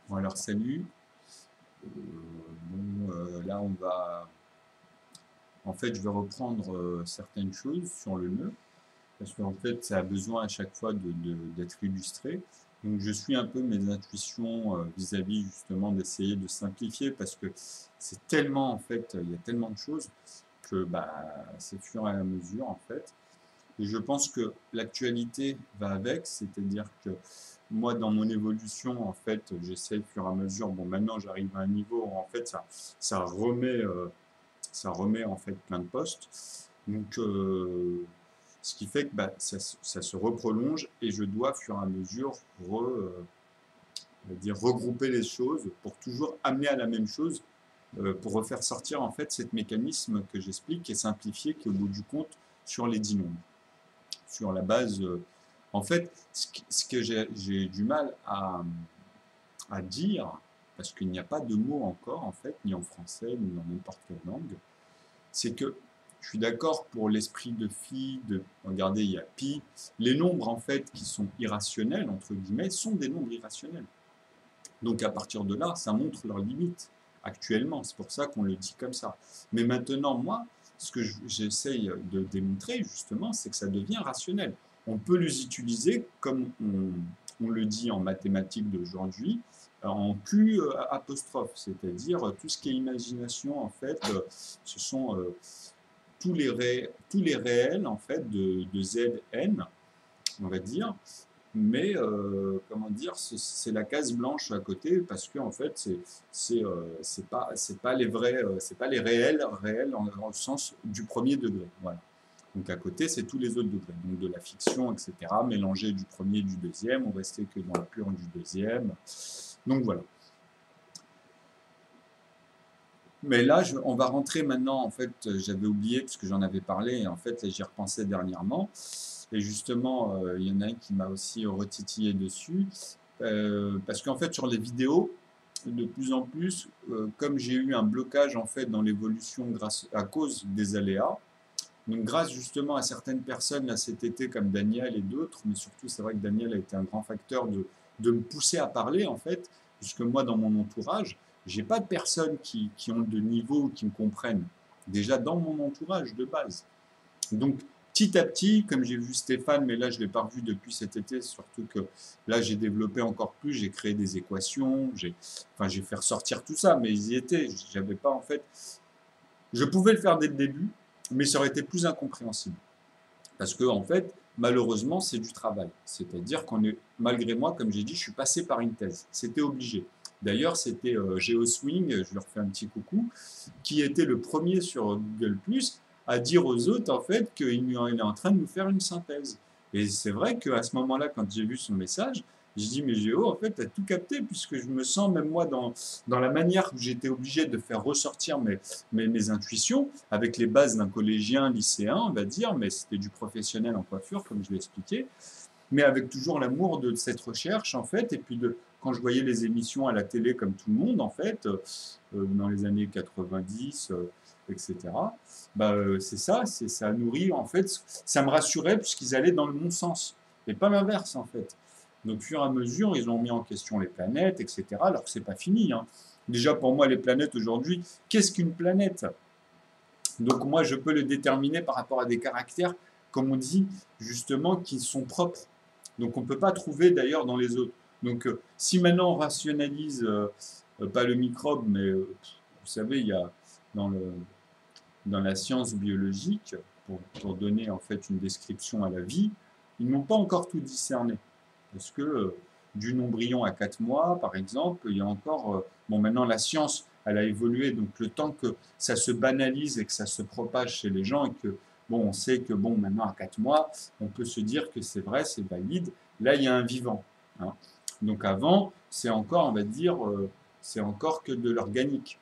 Bon alors salut. Là on va. En fait, je vais reprendre certaines choses sur le nœud parce qu'en fait, ça a besoin à chaque fois d'être illustré. Donc, je suis un peu mes intuitions vis-à-vis justement d'essayer de simplifier parce que c'est tellement en fait, il y a tellement de choses que bah, c'est fur et à mesure en fait. Et je pense que l'actualité va avec, c'est-à-dire que moi, dans mon évolution, en fait, j'essaye au fur et à mesure. Bon, maintenant, j'arrive à un niveau où en fait, ça remet en fait plein de postes. Donc, ce qui fait que bah, ça se reprolonge et je dois, au fur et à mesure, on va dire, regrouper les choses pour toujours amener à la même chose, pour refaire sortir en fait cet mécanisme que j'explique, qui est simplifié, qui est au bout du compte sur les 10 nombres sur la base. En fait, ce que j'ai du mal à dire, parce qu'il n'y a pas de mot encore, en fait, ni en français, ni dans n'importe quelle langue, c'est que je suis d'accord pour l'esprit de phi, regardez, il y a pi. Les nombres, en fait, qui sont irrationnels, entre guillemets, sont des nombres irrationnels. Donc, à partir de là, ça montre leurs limites actuellement. C'est pour ça qu'on le dit comme ça. Mais maintenant, moi, ce que j'essaye de démontrer, justement, c'est que ça devient rationnel. On peut les utiliser comme on le dit en mathématiques d'aujourd'hui, en Q apostrophe, c'est-à-dire tout ce qui est imagination, en fait, ce sont tous les réels, en fait, de Zn, on va dire, mais comment dire, c'est la case blanche à côté parce que en fait c'est pas les vrais, c'est pas les réels en sens du premier degré. Voilà. Donc à côté c'est tous les autres degrés, donc de la fiction, etc. Mélangé du premier et du deuxième, on restait que dans la pure du deuxième. Donc voilà. Mais là, on va rentrer maintenant, en fait, j'avais oublié parce que j'en avais parlé, et en fait, j'y repensais dernièrement. Et justement, il y en a un qui m'a aussi retitillé dessus. Parce qu'en fait, sur les vidéos, de plus en plus, comme j'ai eu un blocage en fait dans l'évolution grâce à cause des aléas, donc grâce justement à certaines personnes là cet été comme Daniel et d'autres, mais surtout c'est vrai que Daniel a été un grand facteur de me pousser à parler en fait, puisque moi dans mon entourage, j'ai pas de personnes qui ont de niveau, qui me comprennent, déjà dans mon entourage de base. Donc, petit à petit, comme j'ai vu Stéphane, mais là je ne l'ai pas revu depuis cet été, surtout que là j'ai développé encore plus, j'ai créé des équations, j'ai fait ressortir tout ça, mais ils y étaient. J'avais pas en fait. Je pouvais le faire dès le début, mais ça aurait été plus incompréhensible. Parce que en fait, malheureusement, c'est du travail. C'est-à-dire qu'on est, malgré moi, comme j'ai dit, je suis passé par une thèse. C'était obligé. D'ailleurs, c'était GeoSwing, je leur fais un petit coucou, qui était le premier sur Google Plus à dire aux autres en fait qu'il est en train de nous faire une synthèse. Et c'est vrai qu'à ce moment-là, quand j'ai vu son message, je dis mais Géo, en fait, tu as tout capté, puisque je me sens, même moi, dans la manière où j'étais obligé de faire ressortir mes intuitions, avec les bases d'un collégien, lycéen, on va dire, mais c'était du professionnel en coiffure, comme je l'ai expliqué, mais avec toujours l'amour de cette recherche, en fait, et puis quand je voyais les émissions à la télé comme tout le monde, en fait, dans les années 90, etc., bah, c'est ça, ça nourrit, en fait, ça me rassurait puisqu'ils allaient dans le bon sens, et pas l'inverse, en fait. Donc, au fur et à mesure, ils ont mis en question les planètes, etc., alors que c'est pas fini, hein. Déjà, pour moi, les planètes aujourd'hui, qu'est-ce qu'une planète? Donc, moi, je peux le déterminer par rapport à des caractères, comme on dit, justement, qui sont propres. Donc on ne peut pas trouver d'ailleurs dans les autres. Donc si maintenant on rationalise, pas le microbe, mais vous savez, il y a dans, le, dans la science biologique, pour donner en fait une description à la vie, ils n'ont pas encore tout discerné. Parce que d'une embryon à 4 mois, par exemple, il y a encore... bon, maintenant la science, elle a évolué, donc le temps que ça se banalise et que ça se propage chez les gens, et que, bon, on sait que, bon, maintenant à 4 mois, on peut se dire que c'est vrai, c'est valide, là, il y a un vivant. Hein. Donc avant, c'est encore, on va dire, c'est encore que de l'organique.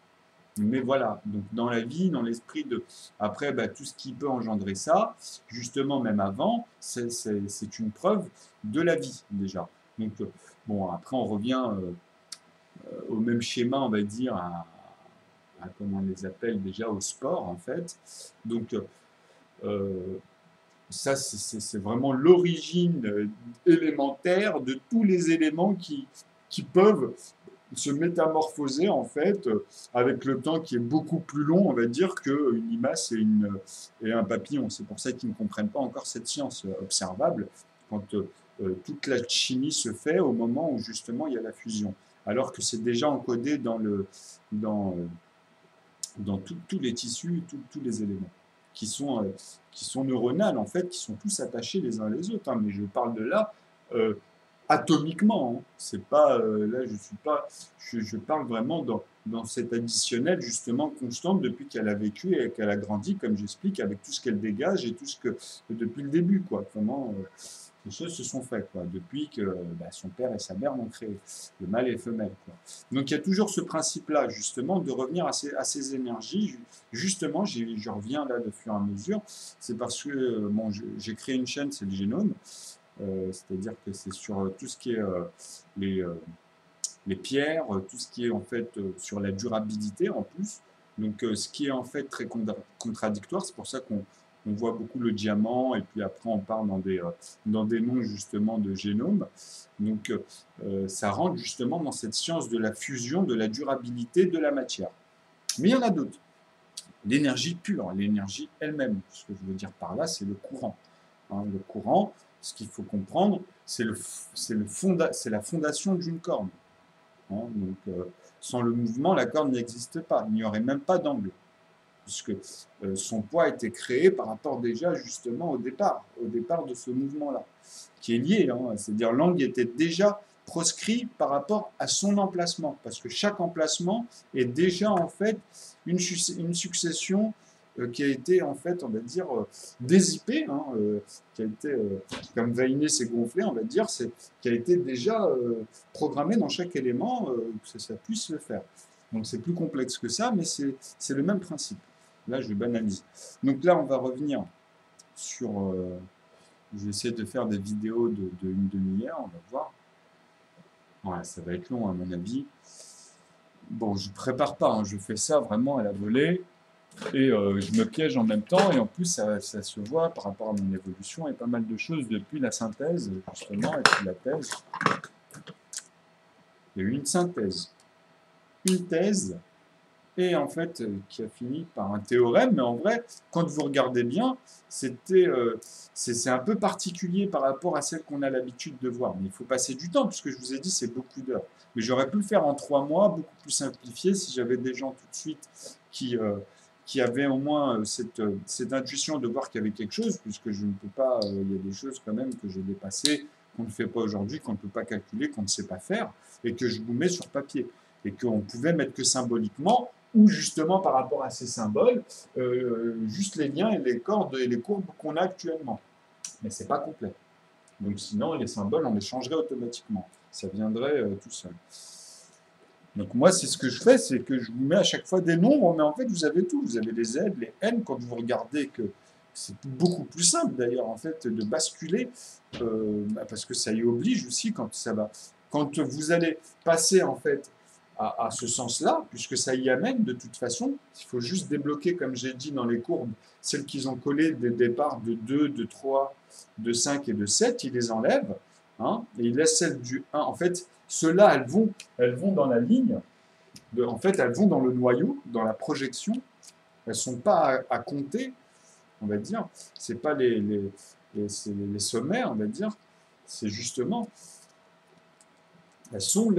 Mais voilà, donc dans la vie, dans l'esprit de... Après, bah, tout ce qui peut engendrer ça, justement, même avant, c'est une preuve de la vie, déjà. Donc, bon, après, on revient au même schéma, on va dire, comment on les appelle déjà, au sport, en fait. Donc, euh, ça, c'est vraiment l'origine élémentaire de tous les éléments qui peuvent se métamorphoser en fait avec le temps qui est beaucoup plus long, on va dire, qu'une limace et un papillon. C'est pour ça qu'ils ne comprennent pas encore cette science observable quand toute la chimie se fait au moment où justement il y a la fusion. Alors que c'est déjà encodé dans, euh, dans tous les tissus, tous les éléments qui sont neuronales en fait, qui sont tous attachés les uns les autres. Hein. Mais je parle de là euh, atomiquement. Hein. C'est pas là, je suis pas, je parle vraiment dans cet additionnel justement constante depuis qu'elle a vécu et qu'elle a grandi, comme j'explique, avec tout ce qu'elle dégage et tout ce que depuis le début, quoi. Comment les choses se sont faites, quoi, depuis que son père et sa mère l'ont créé, le mâle et le femelle, quoi. Donc il y a toujours ce principe-là, justement, de revenir à ces énergies. Justement, je reviens là de fur et à mesure. C'est parce que bon, j'ai créé une chaîne, c'est le génome. C'est-à-dire que c'est sur tout ce qui est les, euh, les pierres, tout ce qui est en fait sur la durabilité en plus. Donc ce qui est en fait très contradictoire, c'est pour ça qu'on voit beaucoup le diamant et puis après on part dans des noms justement de génome. Donc ça rentre justement dans cette science de la fusion, de la durabilité de la matière. Mais il y en a d'autres. L'énergie pure, l'énergie elle-même. Ce que je veux dire par là, c'est le courant. Hein, le courant, ce qu'il faut comprendre, c'est la fondation d'une corde. Hein, donc, sans le mouvement, la corde n'existe pas. Il n'y aurait même pas d'angle, puisque son poids a été créé par rapport déjà justement au départ de ce mouvement-là, qui est lié. Hein, c'est-à-dire l'angle était déjà proscrit par rapport à son emplacement, parce que chaque emplacement est déjà en fait une succession qui a été en fait, on va dire, dézippée, hein, qui a été, comme Vainé s'est gonflé, on va dire, qui a été déjà programmé dans chaque élément que ça puisse le faire. Donc c'est plus complexe que ça, mais c'est le même principe. Là, je banalise. Donc là, on va revenir sur... je vais essayer de faire des vidéos de une demi-heure, on va voir. Ouais, ça va être long à mon avis. Bon, je ne prépare pas, hein, je fais ça vraiment à la volée. Et je me piège en même temps, et en plus, ça se voit par rapport à mon évolution et pas mal de choses depuis la synthèse, justement, et puis la thèse. Il y a eu une synthèse, une thèse, et en fait, qui a fini par un théorème, mais en vrai, quand vous regardez bien, c'est un peu particulier par rapport à celle qu'on a l'habitude de voir. Mais il faut passer du temps, puisque je vous ai dit, c'est beaucoup d'heures. Mais j'aurais pu le faire en 3 mois, beaucoup plus simplifié, si j'avais des gens tout de suite qui avaient au moins cette intuition de voir qu'il y avait quelque chose, puisque je ne peux pas, il y a des choses quand même que j'ai dépassées, qu'on ne fait pas aujourd'hui, qu'on ne peut pas calculer, qu'on ne sait pas faire, et que je vous mets sur papier. Et qu'on pouvait mettre que symboliquement, ou justement par rapport à ces symboles, juste les liens et les cordes et les courbes qu'on a actuellement. Mais c'est pas complet. Donc sinon, les symboles, on les changerait automatiquement. Ça viendrait tout seul. Donc moi, c'est ce que je fais, c'est que je vous mets à chaque fois des nombres, mais en fait, vous avez tout. Vous avez les Z, les N, quand vous regardez que c'est beaucoup plus simple d'ailleurs, en fait, de basculer, parce que ça y oblige aussi quand ça va. Quand vous allez passer, en fait, à ce sens-là, puisque ça y amène de toute façon, il faut juste débloquer, comme j'ai dit dans les courbes, celles qu'ils ont collées des départs de 2, de 3, de 5 et de 7, ils les enlèvent, hein, et ils laissent celles du 1. En fait, ceux-là, elles vont dans la ligne, en fait, elles vont dans le noyau, dans la projection, elles ne sont pas à compter, on va dire, c'est pas les sommets, on va dire, c'est justement elles sont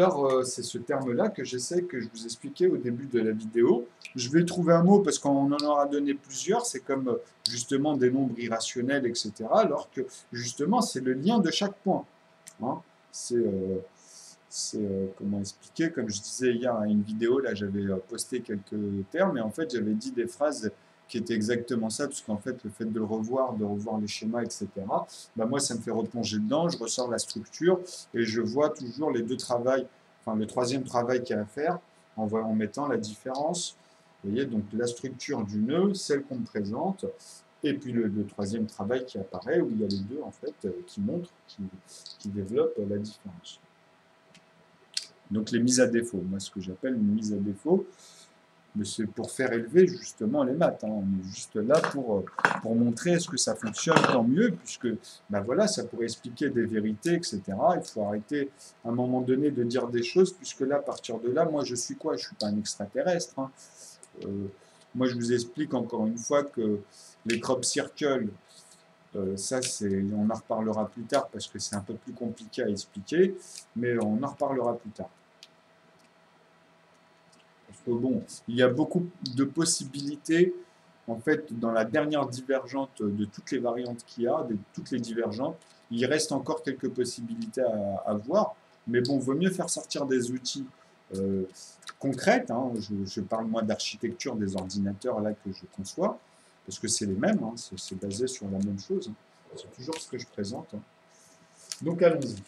c'est ce terme-là que j'essaie, que je vous expliquais au début de la vidéo. Je vais trouver un mot parce qu'on en aura donné plusieurs. C'est comme justement des nombres irrationnels, etc. Alors que justement, c'est le lien de chaque point. Hein. Comment expliquer, comme je disais hier à une vidéo, là j'avais posté quelques termes et en fait j'avais dit des phrases qui étaient exactement ça, parce qu'en fait le fait de revoir les schémas, etc., bah moi ça me fait replonger dedans, je ressors la structure et je vois toujours les deux travails, enfin le troisième travail qu'il y a à faire en mettant la différence. Vous voyez, donc la structure du nœud, celle qu'on me présente, et puis le troisième travail qui apparaît, où il y a les deux en fait qui montrent, qui développent la différence. Donc les mises à défaut, moi ce que j'appelle une mise à défaut. mais c'est pour faire élever justement les maths, hein. On est juste là pour montrer est-ce que ça fonctionne, tant mieux, puisque ben voilà, ça pourrait expliquer des vérités, etc. Il faut arrêter à un moment donné de dire des choses, puisque là, à partir de là, moi je suis quoi? Je suis pas un extraterrestre, hein. Euh, Moi je vous explique encore une fois que les crop circles, ça, on en reparlera plus tard parce que c'est un peu plus compliqué à expliquer, mais on en reparlera plus tard. Parce que bon, il y a beaucoup de possibilités, en fait, dans la dernière divergente de toutes les variantes qu'il y a, de toutes les divergentes, il reste encore quelques possibilités à voir, mais bon, vaut mieux faire sortir des outils euh, concrets, hein. Je parle moi d'architecture des ordinateurs là que je conçois, parce que c'est les mêmes, hein, c'est basé sur la même chose, hein. C'est toujours ce que je présente, hein. Donc allons-y.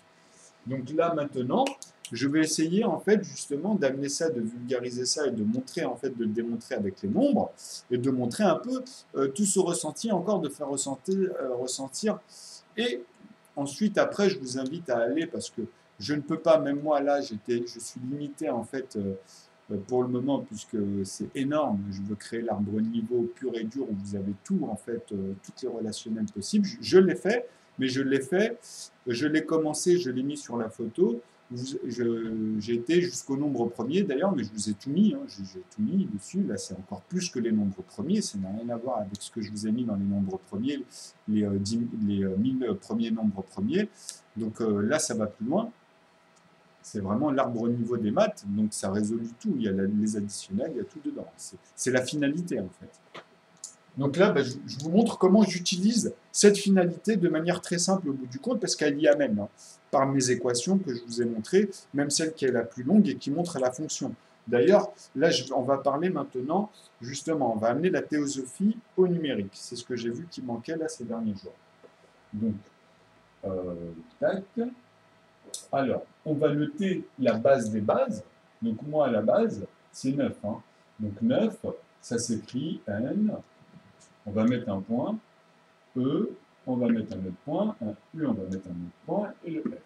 Donc là maintenant, je vais essayer en fait justement d'amener ça, de vulgariser ça et de montrer en fait, de le démontrer avec les nombres et de montrer un peu tout ce ressenti encore, de faire ressentir. Et ensuite après, je vous invite à aller parce que je ne peux pas, même moi là, je suis limité en fait pour le moment puisque c'est énorme. Je veux créer l'arbre niveau pur et dur où vous avez tout en fait, toutes les relationnels possibles. Je l'ai fait, mais je l'ai fait, je l'ai commencé, je l'ai mis sur la photo. J'ai été jusqu'au nombre premier d'ailleurs, mais je vous ai tout mis, hein, j'ai tout mis dessus. Là, c'est encore plus que les nombres premiers, ça n'a rien à voir avec ce que je vous ai mis dans les nombres premiers, les 1000 premiers nombres premiers. Donc là, ça va plus loin. C'est vraiment l'arbre au niveau des maths, donc ça résout tout. Il y a les additionnels, il y a tout dedans. C'est la finalité en fait. Donc là, je vous montre comment j'utilise cette finalité de manière très simple au bout du compte, parce qu'elle y amène, hein, par mes équations que je vous ai montrées, même celle qui est la plus longue et qui montre la fonction. D'ailleurs, là, on va parler maintenant, justement, on va amener la théosophie au numérique. C'est ce que j'ai vu qui manquait là ces derniers jours. Donc, tac. Alors, on va noter la base des bases. Donc, moi, à la base, c'est 9, hein. Donc, 9, ça s'écrit N. On va mettre un point. E, on va mettre un autre point. Un U, on va mettre un autre point. Et le F.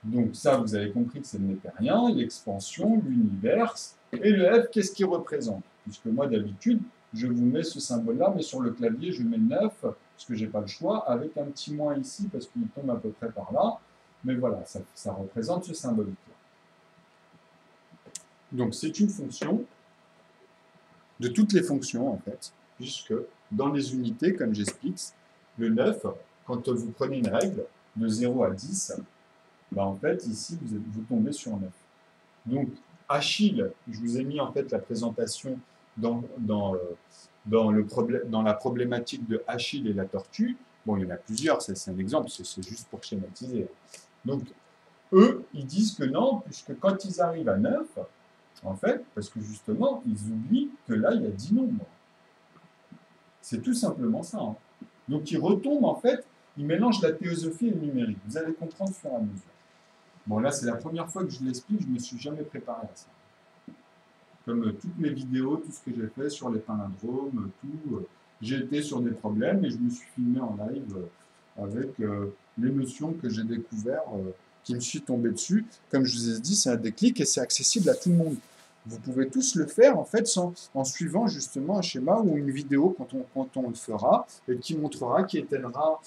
Donc, ça, vous avez compris que c'est le népérien, l'expansion, l'univers. Et le F, qu'est-ce qu'il représente? Puisque moi, d'habitude, je vous mets ce symbole-là, mais sur le clavier, je mets 9, parce que je n'ai pas le choix, avec un petit moins ici, parce qu'il tombe à peu près par là. Mais voilà, ça représente ce symbolique-là. Donc, c'est une fonction de toutes les fonctions, en fait, puisque dans les unités, comme j'explique, le 9, quand vous prenez une règle de 0 à 10, bah en fait, ici, vous tombez sur 9. Donc, Achille, je vous ai mis en fait la présentation dans la problématique de Achille et la tortue. Bon, il y en a plusieurs, c'est un exemple, c'est juste pour schématiser. Donc, eux, ils disent que non, puisque quand ils arrivent à 9, en fait, parce que justement, ils oublient que là, il y a 10 nombres. C'est tout simplement ça, hein. Donc, ils retombent, en fait, ils mélangent la théosophie et le numérique. Vous allez comprendre au fur et à mesure. Bon, là, c'est la première fois que je l'explique, je ne me suis jamais préparé à ça. Comme toutes mes vidéos, tout ce que j'ai fait sur les palindromes, tout, j'ai été sur des problèmes et je me suis filmé en live avec les notions que j'ai découvertes, qui me suis tombé dessus. Comme je vous ai dit, c'est un déclic et c'est accessible à tout le monde. Vous pouvez tous le faire en fait en suivant justement un schéma ou une vidéo quand on le fera et qui montrera, qui éteignera.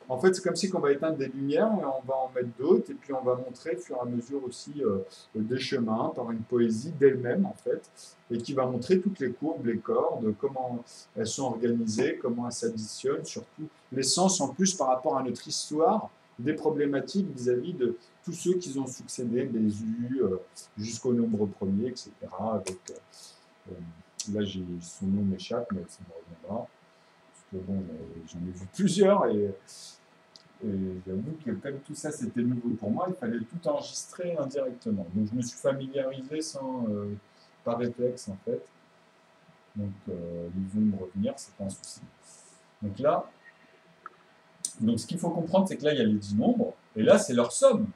En fait, c'est comme si on va éteindre des lumières et on va en mettre d'autres et puis on va montrer au fur et à mesure aussi des chemins par une poésie d'elle-même en fait et qui va montrer toutes les courbes, les cordes, comment elles sont organisées, comment elles s'additionnent, surtout les sens en plus par rapport à notre histoire des problématiques vis-à-vis de tous ceux qui ont succédé, des U jusqu'au nombre premier, etc. Avec, là, son nom m'échappe, mais ça me reviendra. Parce que bon, j'en ai vu plusieurs et j'avoue que comme tout ça c'était nouveau pour moi, il fallait tout enregistrer indirectement. Donc je me suis familiarisé par réflexe en fait. Donc ils vont me revenir, c'est pas un souci. Donc là, ce qu'il faut comprendre, c'est que là il y a les 10 nombres, et là c'est leur somme.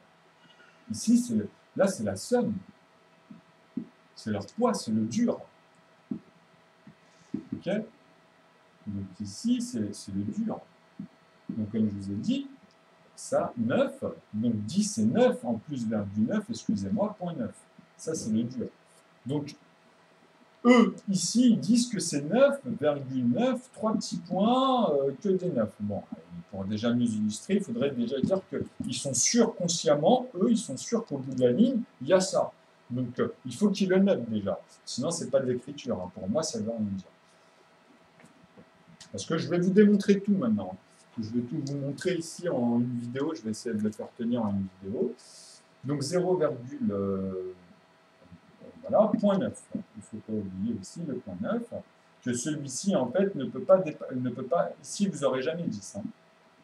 Ici, là c'est la somme. C'est leur poids, c'est le dur. Ok? Donc ici, c'est le dur. Donc comme je vous ai dit, ça, 9, donc 10 c'est 9, en plus virgule 9, excusez-moi, point 9. Ça c'est le dur. Donc, eux, ici, ils disent que c'est 9,9, 3 petits points, que des 9. Bon, pour déjà mieux illustrer, il faudrait déjà dire qu'ils sont sûrs consciemment, eux, ils sont sûrs qu'au bout de la ligne, il y a ça. Donc, il faut qu'ils le notent déjà. Sinon, ce n'est pas de l'écriture. Hein. Pour moi, ça ne veut rien dire. Parce que je vais vous démontrer tout maintenant. Je vais tout vous montrer ici en une vidéo. Je vais essayer de le faire tenir en une vidéo. Donc 0, voilà, point 9. Il ne faut pas oublier aussi le point 9, que celui-ci, en fait, ne peut pas, ici, vous n'aurez jamais 10. Hein.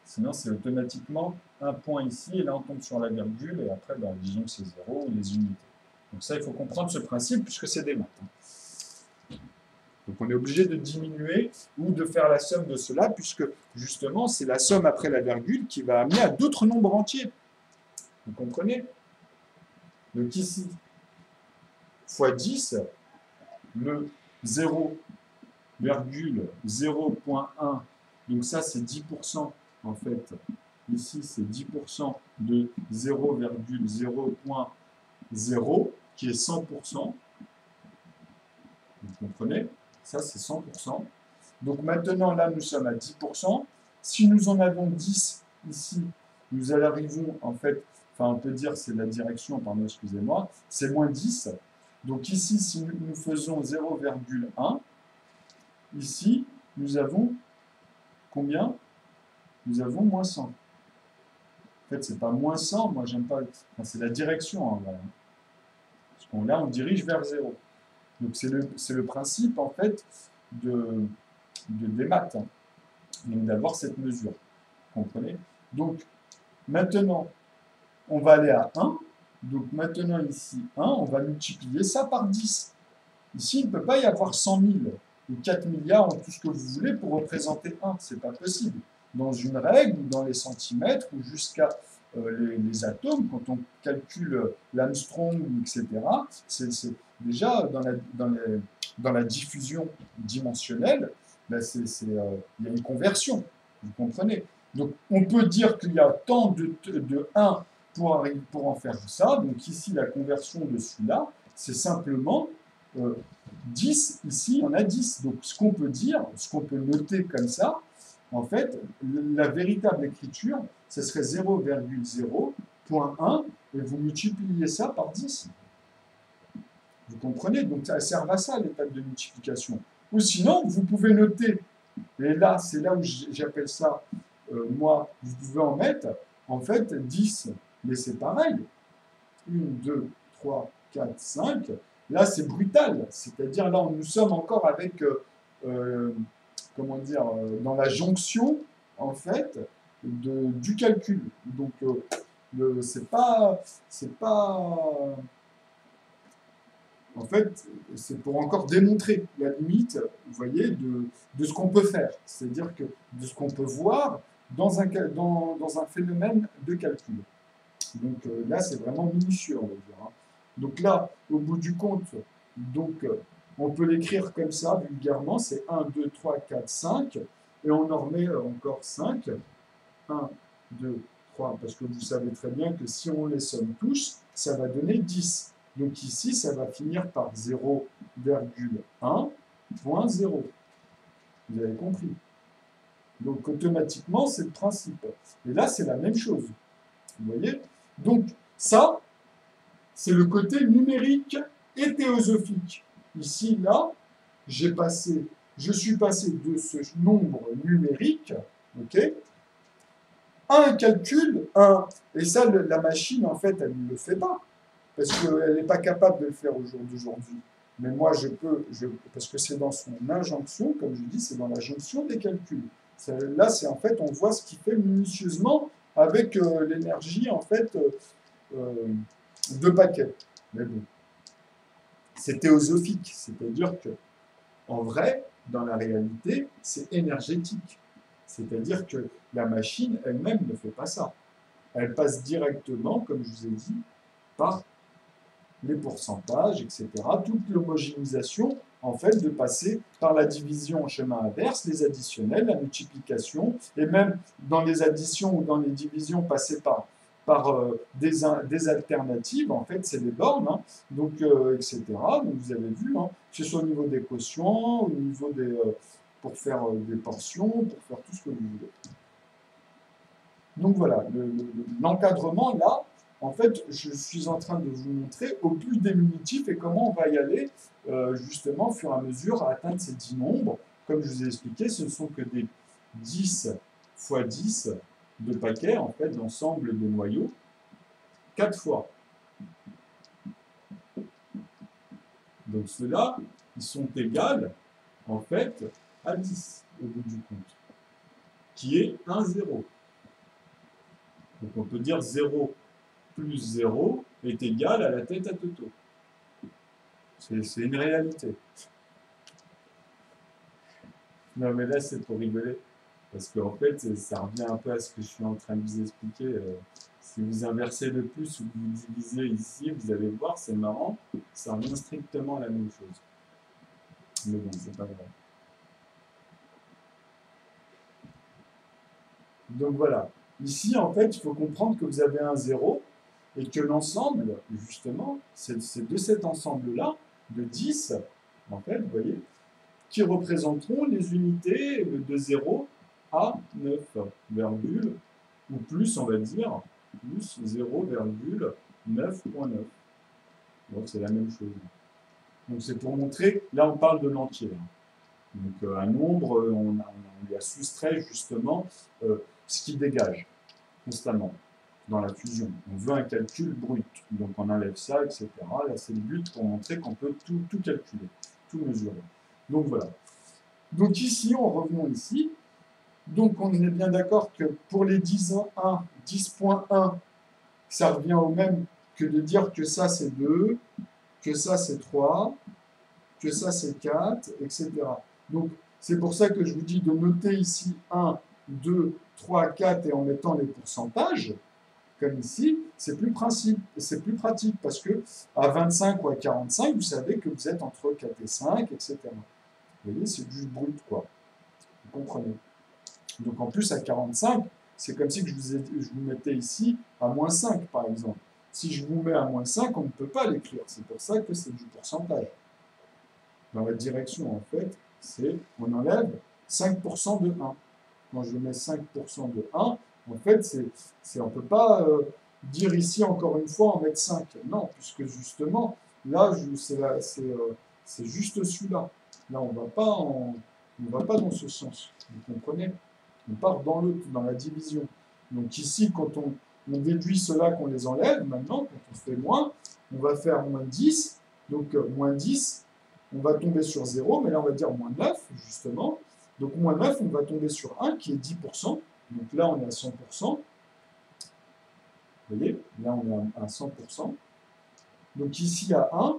Sinon, c'est automatiquement un point ici, et là, on tombe sur la virgule, et après, ben, disons que c'est 0 ou les unités. Donc ça, il faut comprendre ce principe, puisque c'est des maths. Hein. Donc on est obligé de diminuer ou de faire la somme de cela, puisque justement, c'est la somme après la virgule qui va amener à d'autres nombres entiers. Vous comprenez? Donc ici, fois 10, le 0,0.1, donc ça c'est 10% en fait. Ici c'est 10% de 0,0.0 qui est 100%. Vous comprenez? Ça c'est 100%. Donc maintenant là nous sommes à 10%. Si nous en avons 10 ici, nous arrivons en fait, enfin on peut dire c'est la direction, pardon, excusez-moi, c'est moins 10. Donc ici, si nous faisons 0,1, ici, nous avons combien? Nous avons moins 100. En fait, ce n'est pas moins 100, moi j'aime pas, enfin, c'est la direction en vrai. Parce que là, on dirige vers 0. Donc c'est le principe en fait des maths. Hein. Donc d'avoir cette mesure. Vous comprenez? Donc maintenant, on va aller à 1. Donc maintenant ici, 1, on va multiplier ça par 10. Ici, il ne peut pas y avoir 100 000 ou 4 milliards ou tout ce que vous voulez pour représenter 1. Ce n'est pas possible. Dans une règle, ou dans les centimètres, ou jusqu'à les atomes, quand on calcule l'Armstrong, etc., c'est déjà dans la diffusion dimensionnelle, ben il y a une conversion. Vous comprenez? Donc, on peut dire qu'il y a tant de 1 pour en faire ça. Donc, ici, la conversion de celui-là, c'est simplement 10, ici, on a 10. Donc, ce qu'on peut dire, ce qu'on peut noter comme ça, en fait, la véritable écriture, ce serait 0,0.1 et vous multipliez ça par 10. Vous comprenez? Donc, ça sert à ça, l'étape de multiplication. Ou sinon, vous pouvez noter, et là, c'est là où j'appelle ça, moi, vous pouvez en mettre, en fait, 10, mais c'est pareil. 1, 2, 3, 4, 5. Là, c'est brutal. C'est-à-dire, là, nous sommes encore avec, comment dire, dans la jonction, en fait, du calcul. Donc, c'est pas... En fait, c'est pour encore démontrer la limite, vous voyez, de ce qu'on peut faire. C'est-à-dire que de ce qu'on peut voir dans un phénomène de calcul. Donc là, c'est vraiment minutieux, on va dire. Hein. Donc là, au bout du compte, donc, on peut l'écrire comme ça, vulgairement, c'est 1, 2, 3, 4, 5, et on en remet encore 5. 1, 2, 3, parce que vous savez très bien que si on les somme tous, ça va donner 10. Donc ici, ça va finir par 0,1.0. Vous avez compris? Donc automatiquement, c'est le principe. Et là, c'est la même chose. Vous voyez? Donc ça, c'est le côté numérique et théosophique. Ici, là, je suis passé de ce nombre numérique, ok, à un calcul, et ça, la machine, en fait, elle ne le fait pas, parce qu'elle n'est pas capable de le faire au jour d'aujourd'hui. Mais moi, je peux, parce que c'est dans son injonction, comme je dis, c'est dans la jonction des calculs. Là, c'est en fait, on voit ce qu'il fait minutieusement avec l'énergie, en fait, de paquets. Mais bon, c'est théosophique, c'est-à-dire que, en vrai, dans la réalité, c'est énergétique. C'est-à-dire que la machine elle-même ne fait pas ça. Elle passe directement, comme je vous ai dit, par les pourcentages, etc. Toute l'homogénéisation, en fait, de passer par la division en chemin inverse, les additionnels, la multiplication, et même dans les additions ou dans les divisions, passer par par des alternatives, en fait, c'est des bornes, hein, donc, etc. Donc, vous avez vu, hein, que ce soit au niveau des quotients, au niveau des, pour faire des portions, pour faire tout ce que vous voulez. Donc voilà, l'encadrement, là, en fait, je suis en train de vous montrer au plus diminutif et comment on va y aller, justement, au fur et à mesure, à atteindre ces 10 nombres. Comme je vous ai expliqué, ce ne sont que des 10 fois 10 de paquets, en fait, l'ensemble des noyaux, 4 fois. Donc ceux-là, ils sont égaux, en fait, à 10 au bout du compte, qui est 1, 0. Donc on peut dire 0 plus 0 est égal à la tête à Toto. C'est une réalité. Non, mais là, c'est pour rigoler. Parce qu'en fait, ça revient un peu à ce que je suis en train de vous expliquer. Si vous inversez le plus ou que vous divisez ici, vous allez voir, c'est marrant, ça revient strictement à la même chose. Mais bon, c'est pas grave. Donc voilà. Ici, en fait, il faut comprendre que vous avez un 0 et que l'ensemble, justement, c'est de cet ensemble-là, de 10, en fait, vous voyez, qui représenteront les unités de 0 à 9, virgule, ou plus, on va dire, plus 0,9.9. Donc c'est la même chose. Donc c'est pour montrer, là on parle de l'entier. Donc un nombre, on lui a soustrait justement ce qui dégage constamment dans la fusion. On veut un calcul brut, donc on enlève ça, etc. Là c'est le but pour montrer qu'on peut tout calculer, tout mesurer. Donc voilà. Donc ici, revenons ici. Donc on est bien d'accord que pour les 10.1, ça revient au même que de dire que ça c'est 2, que ça c'est 3, que ça c'est 4, etc. Donc c'est pour ça que je vous dis de noter ici 1, 2, 3, 4 et en mettant les pourcentages, comme ici, c'est plus pratique parce que à 25 ou à 45, vous savez que vous êtes entre 4 et 5, etc. Vous voyez, c'est juste brut, quoi. Vous comprenez? Donc en plus, à 45, c'est comme si je vous mettais ici à moins 5, par exemple. Si je vous mets à moins 5, on ne peut pas l'écrire. C'est pour ça que c'est du pourcentage. Dans la direction, en fait, c'est on enlève 5% de 1. Quand je mets 5% de 1, en fait, on ne peut pas dire ici, encore une fois, en mettre 5. Non, puisque justement, là, c'est juste celui-là. Là, on ne va pas dans ce sens. Vous comprenez? On part dans la division. Donc ici, quand on déduit cela, qu'on les enlève, maintenant, quand on fait moins, on va faire moins 10. Donc moins 10, on va tomber sur 0, mais là on va dire moins 9, justement. Donc moins 9, on va tomber sur 1 qui est 10%. Donc là on est à 100%. Vous voyez, là on est à 100%. Donc ici à 1,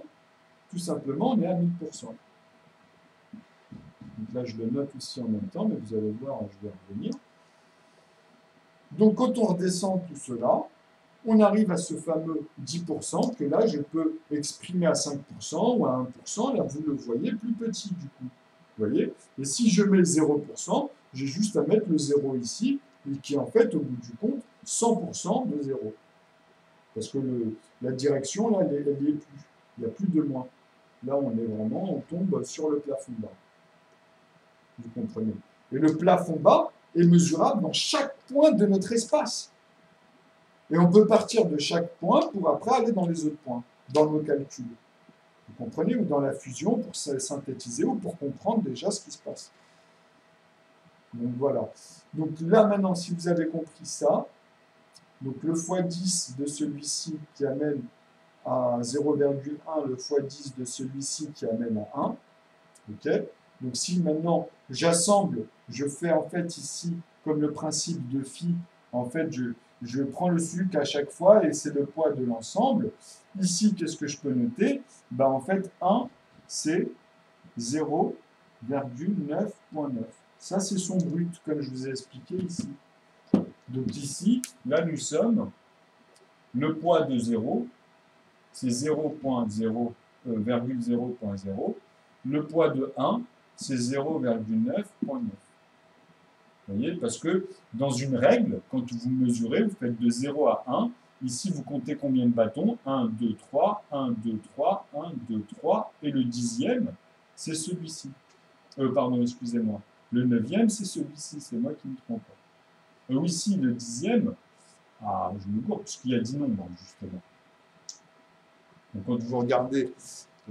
tout simplement, on est à 1000%. Donc là je le note ici en même temps, mais vous allez voir, je vais revenir. Donc quand on redescend tout cela, on arrive à ce fameux 10% que là je peux exprimer à 5% ou à 1%. Là vous le voyez plus petit du coup. Vous voyez? Et si je mets 0%, j'ai juste à mettre le 0 ici, qui est en fait, au bout du compte, 100% de 0. Parce que la direction, là, elle n'y est plus. Il n'y a plus de moins. Là, on tombe sur le plafond bas. Vous comprenez? Et le plafond bas est mesurable dans chaque point de notre espace. Et on peut partir de chaque point pour après aller dans les autres points, dans nos calculs. Vous comprenez? Ou dans la fusion pour synthétiser ou pour comprendre déjà ce qui se passe. Donc voilà. Donc là maintenant, si vous avez compris ça, donc le x10 de celui-ci qui amène à 0,1, le x10 de celui-ci qui amène à 1. Ok? Donc si maintenant j'assemble, je fais en fait ici, comme le principe de phi, en fait je prends le sucre à chaque fois et c'est le poids de l'ensemble. Ici, qu'est-ce que je peux noter? Ben, en fait, 1, c'est 0,9.9. Ça, c'est son brut, comme je vous ai expliqué ici. Donc ici, là, nous sommes, le poids de 0, c'est 0,0. Le poids de 1, c'est 0,9.9. Vous voyez, parce que dans une règle, quand vous mesurez, vous faites de 0 à 1. Ici, vous comptez combien de bâtons? 1, 2, 3, 1, 2, 3, 1, 2, 3. Et le 10e, c'est celui-ci. Pardon, excusez-moi. Le 9e, c'est celui-ci. C'est moi qui me trompe. Ici, le 10e, ah, je me gourre, parce qu'il y a 10 nombres, justement. Donc, quand vous regardez,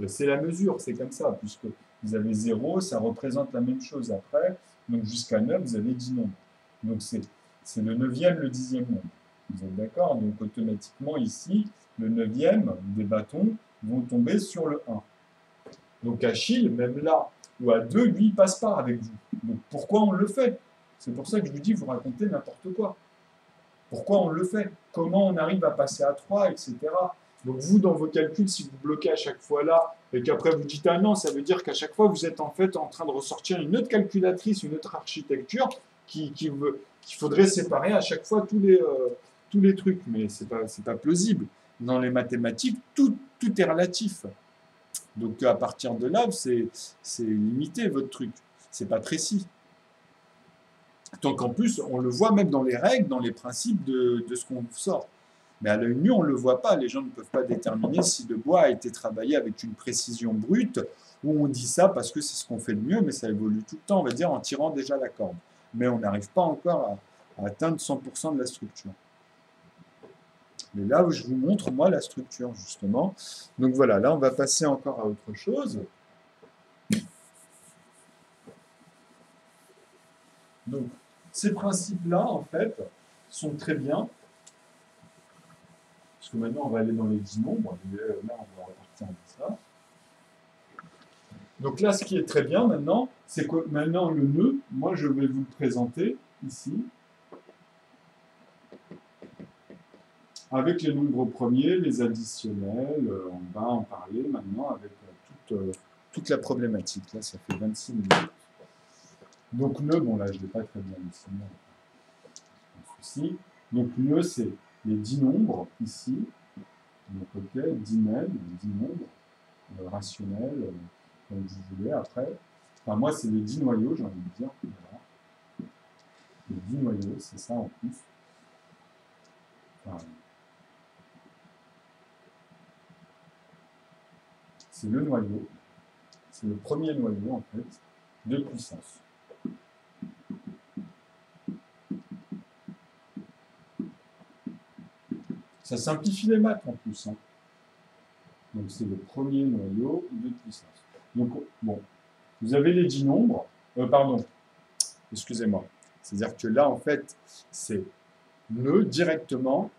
c'est la mesure, c'est comme ça, puisque vous avez 0, ça représente la même chose après. Donc, jusqu'à 9, vous avez 10 nombres. Donc, c'est le 9e, le 10e nombre. Vous êtes d'accord? Donc, automatiquement, ici, le 9e des bâtons vont tomber sur le 1. Donc, Achille, même là, ou à 2, lui, il passe pas avec vous. Donc, pourquoi on le fait? C'est pour ça que je vous dis, vous racontez n'importe quoi. Pourquoi on le fait? Comment on arrive à passer à 3, etc. Donc vous, dans vos calculs, si vous bloquez à chaque fois là, et qu'après vous dites « Ah non », ça veut dire qu'à chaque fois, vous êtes en fait en train de ressortir une autre calculatrice, une autre architecture qu'il faudrait séparer à chaque fois tous les trucs. Mais c'est pas plausible. Dans les mathématiques, tout est relatif. Donc à partir de là, c'est limité votre truc. C'est pas précis. Donc en plus, on le voit même dans les règles, dans les principes de ce qu'on sort. Mais à l'œil nu, on ne le voit pas. Les gens ne peuvent pas déterminer si le bois a été travaillé avec une précision brute, ou on dit ça parce que c'est ce qu'on fait de mieux, mais ça évolue tout le temps, on va dire, en tirant déjà la corde. Mais on n'arrive pas encore à atteindre 100% de la structure. Mais là où je vous montre, moi, la structure, justement. Donc voilà, là, on va passer encore à autre chose. Donc, ces principes-là, en fait, sont très bien. Parce que maintenant, on va aller dans les 10 nombres. Là, on va repartir de ça. Donc là, ce qui est très bien maintenant, c'est que maintenant, le nœud, moi, je vais vous le présenter ici. Avec les nombres premiers, les additionnels, on va en parler maintenant avec toute la problématique. Là, ça fait 26 minutes. Donc, nœud, bon, là, je ne l'ai pas très bien dessiné. Souci. Donc, nœud, c'est les 10 nombres ici. Donc, ok, 10 mètres, 10 nombres rationnels, comme vous voulez après. Enfin, moi, c'est les 10 noyaux, j'ai envie de dire. Voilà. Les 10 noyaux, c'est ça en plus. Enfin, c'est le noyau. C'est le premier noyau, en fait, de puissance. Ça simplifie les maths en plus. Hein. Donc, c'est le premier noyau de puissance. Donc, bon, vous avez les 10 nombres. Pardon, excusez-moi. C'est-à-dire que là, en fait, c'est nœud directement.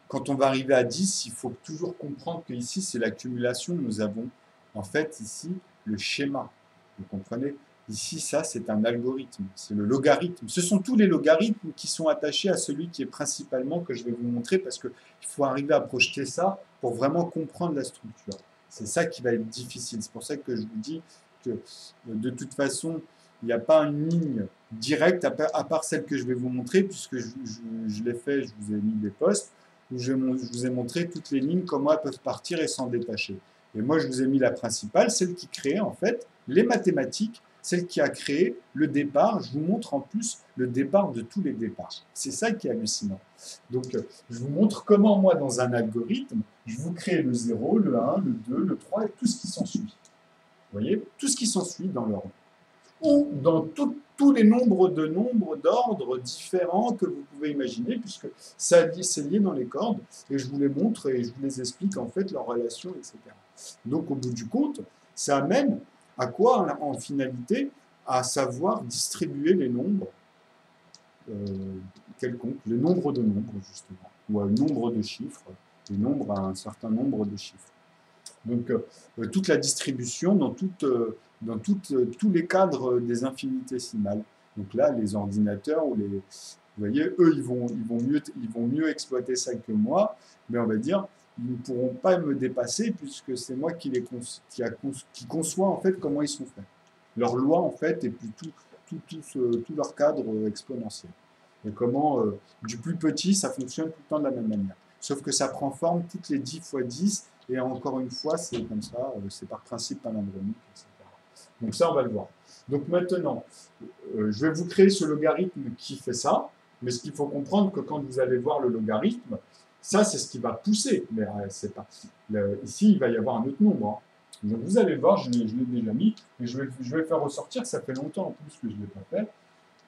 Quand on va arriver à 10, il faut toujours comprendre que ici, c'est l'accumulation. Nous avons, en fait, ici, le schéma. Vous comprenez? Ici, ça, c'est un algorithme. C'est le logarithme. Ce sont tous les logarithmes qui sont attachés à celui qui est principalement, que je vais vous montrer, parce qu'il faut arriver à projeter ça pour vraiment comprendre la structure. C'est ça qui va être difficile. C'est pour ça que je vous dis que, de toute façon, il n'y a pas une ligne directe, à part celle que je vais vous montrer, puisque je l'ai fait, je vous ai mis des posts, où je vous ai montré toutes les lignes, comment elles peuvent partir et s'en détacher. Et moi, je vous ai mis la principale, celle qui crée, en fait, les mathématiques, celle qui a créé le départ. Je vous montre en plus le départ de tous les départs. C'est ça qui est hallucinant. Donc, je vous montre comment, moi, dans un algorithme, je vous crée le 0, le 1, le 2, le 3 et tout ce qui s'ensuit. Vous voyez? Tout ce qui s'ensuit dans l'ordre. Ou dans tous les nombres d'ordre différents que vous pouvez imaginer, puisque c'est lié dans les cordes, et je vous les montre et je vous les explique en fait leur relation, etc. Donc au bout du compte, ça amène à quoi en finalité? À savoir distribuer les nombres quelconques, le nombre de nombres justement, ou un nombre de chiffres, les nombres à un certain nombre de chiffres. Donc toute la distribution dans tous les cadres des infinitésimales. Donc là, les ordinateurs, vous voyez, eux, ils vont mieux exploiter ça que moi, mais on va dire, ils ne pourront pas me dépasser puisque c'est moi qui conçois en fait comment ils sont faits. Leur loi en fait, et puis tout leur cadre exponentiel. Et comment, du plus petit, ça fonctionne tout le temps de la même manière. Sauf que ça prend forme toutes les 10 fois 10, et encore une fois, c'est comme ça, c'est par principe palindromique, etc. Donc ça, on va le voir. Donc maintenant, je vais vous créer ce logarithme qui fait ça, mais ce qu'il faut comprendre que quand vous allez voir le logarithme, ça, c'est ce qui va pousser. Mais c'est pas. Ici, il va y avoir un autre nombre. Hein. Donc vous allez voir, je l'ai déjà mis, et je vais le faire ressortir, ça fait longtemps en plus que je ne l'ai pas fait.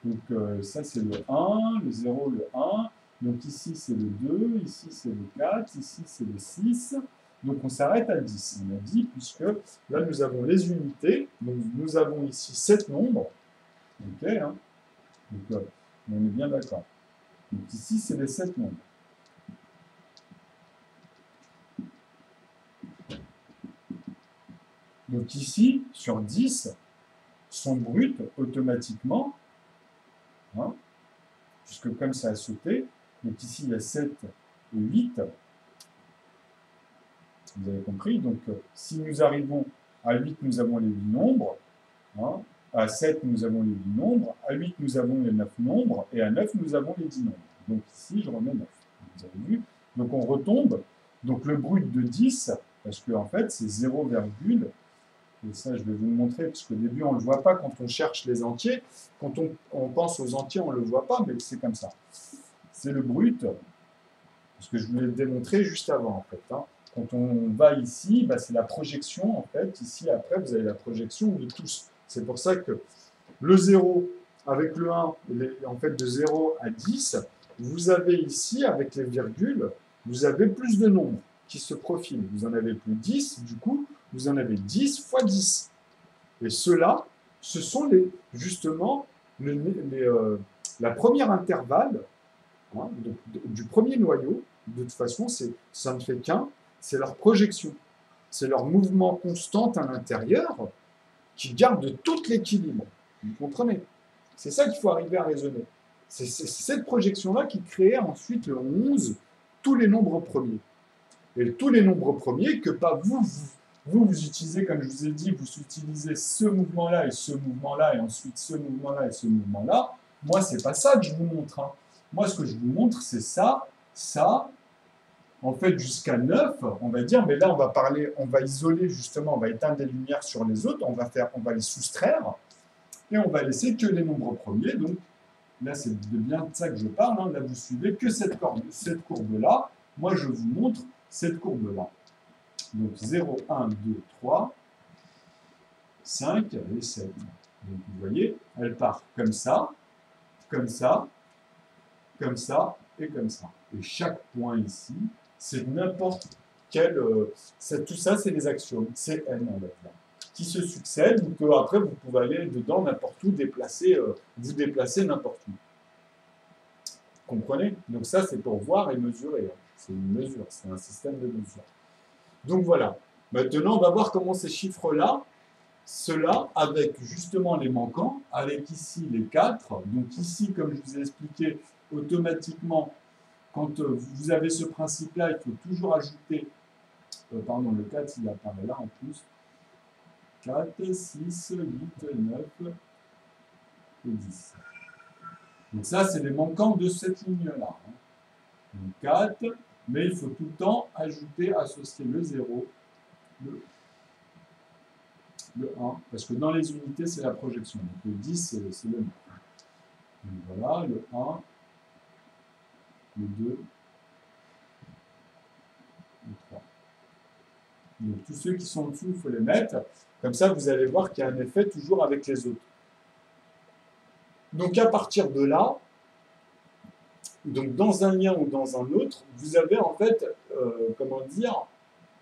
Donc ça, c'est le 1, le 0, le 1. Donc ici, c'est le 2, ici, c'est le 4, ici, c'est le 6. Donc on s'arrête à 10. On a dit, puisque là, nous avons les unités. Donc nous avons ici 7 nombres. OK, hein. Donc on est bien d'accord. Donc ici, c'est les 7 nombres. Donc ici, sur 10, sont brutes automatiquement, hein, puisque comme ça a sauté, donc ici il y a 7 et 8, vous avez compris, donc si nous arrivons à 8, nous avons les 8 nombres, hein, à 7, nous avons les 8 nombres, à 8, nous avons les 9 nombres, et à 9, nous avons les 10 nombres. Donc ici, je remets 9, vous avez vu. Donc on retombe, donc le brut de 10, parce qu'en fait, c'est 0, et ça, je vais vous le montrer, parce qu'au début, on ne le voit pas quand on cherche les entiers. Quand on pense aux entiers, on ne le voit pas, mais c'est comme ça. C'est le brut, parce que je vous l'ai démontré juste avant, en fait. Hein. Quand on va ici, bah, c'est la projection, en fait. Ici, après, vous avez la projection de tous. C'est pour ça que le 0 avec le 1, en fait, de 0 à 10, vous avez ici, avec les virgules, vous avez plus de nombres qui se profilent. Vous en avez plus 10, du coup, vous en avez 10 fois 10. Et ceux-là, ce sont justement la première intervalle, hein, du premier noyau. De toute façon, ça ne fait qu'un, c'est leur projection. C'est leur mouvement constant à l'intérieur qui garde tout l'équilibre. Vous comprenez? C'est ça qu'il faut arriver à raisonner. C'est cette projection-là qui crée ensuite le 11, tous les nombres premiers. Et tous les nombres premiers que pas vous utilisez, comme je vous ai dit, vous utilisez ce mouvement-là et ce mouvement-là, et ensuite ce mouvement-là et ce mouvement-là. Moi, ce n'est pas ça que je vous montre. Hein. Moi, ce que je vous montre, c'est ça, ça, en fait, jusqu'à 9, on va dire, mais là, on va isoler justement, on va éteindre les lumières sur les autres, on va les soustraire, et on va laisser que les nombres premiers. Donc, là, c'est de bien de ça que je parle. Hein. Là, vous suivez que cette courbe-là. Moi, je vous montre cette courbe-là. Donc 0, 1, 2, 3, 5 et 7. Donc vous voyez, elle part comme ça, comme ça, comme ça et comme ça. Et chaque point ici, c'est n'importe quel... tout ça, c'est les axiomes. C'est n en fait, là, qui se succèdent, ou que après vous pouvez aller dedans n'importe où, vous déplacer n'importe où. Comprenez? Donc ça, c'est pour voir et mesurer. Hein. C'est une mesure, c'est un système de mesure. Donc voilà. Maintenant, on va voir comment ces chiffres-là, ceux-là, avec justement les manquants, avec ici les 4. Donc ici, comme je vous ai expliqué, automatiquement, quand vous avez ce principe-là, il faut toujours ajouter, pardon, le 4, il apparaît là en plus, 4, 6, 8, 9 et 10. Donc ça, c'est les manquants de cette ligne-là. Hein. Donc 4, mais il faut tout le temps ajouter, associer le 0, le 1, parce que dans les unités, c'est la projection. Donc le 10, c'est le 9. Donc voilà, le 1, le 2, le 3. Donc tous ceux qui sont en dessous, il faut les mettre. Comme ça, vous allez voir qu'il y a un effet toujours avec les autres. Donc à partir de là, donc dans un lien ou dans un autre, vous avez en fait, comment dire,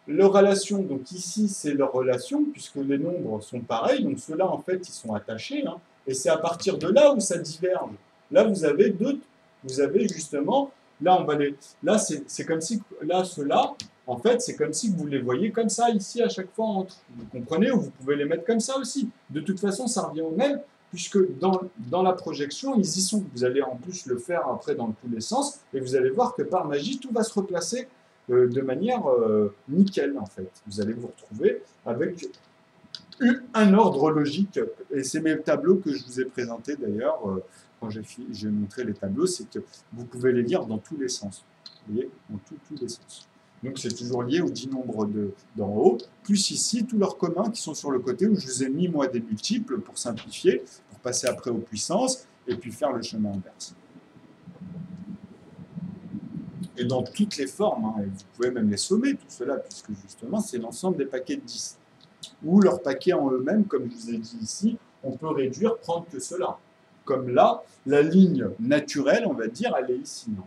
leur relation. Donc ici, c'est leur relation, puisque les nombres sont pareils. Donc ceux-là, en fait, ils sont attachés. Hein, et c'est à partir de là où ça diverge. Là, vous avez d'autres. Vous avez justement, là, là, c'est comme si, là, ceux-là, en fait, c'est comme si vous les voyez comme ça, ici, à chaque fois entre. Vous comprenez? Ou vous pouvez les mettre comme ça aussi. De toute façon, ça revient au même, puisque dans la projection, ils y sont. Vous allez en plus le faire après dans tous les sens, et vous allez voir que par magie, tout va se replacer de manière nickel, en fait. Vous allez vous retrouver avec un ordre logique. Et c'est mes tableaux que je vous ai présentés, d'ailleurs, quand j'ai montré les tableaux, c'est que vous pouvez les lire dans tous les sens. Vous voyez? Dans tous les sens. Donc c'est toujours lié aux 10 nombres d'en haut, plus ici tous leurs communs qui sont sur le côté où je vous ai mis moi des multiples pour simplifier, pour passer après aux puissances et puis faire le chemin inverse. Et dans toutes les formes, hein, et vous pouvez même les sommer, tout cela, puisque justement c'est l'ensemble des paquets de 10. Ou leurs paquets en eux-mêmes, comme je vous ai dit ici, on peut réduire, prendre que cela. Comme là, la ligne naturelle, on va dire, elle est ici. Non.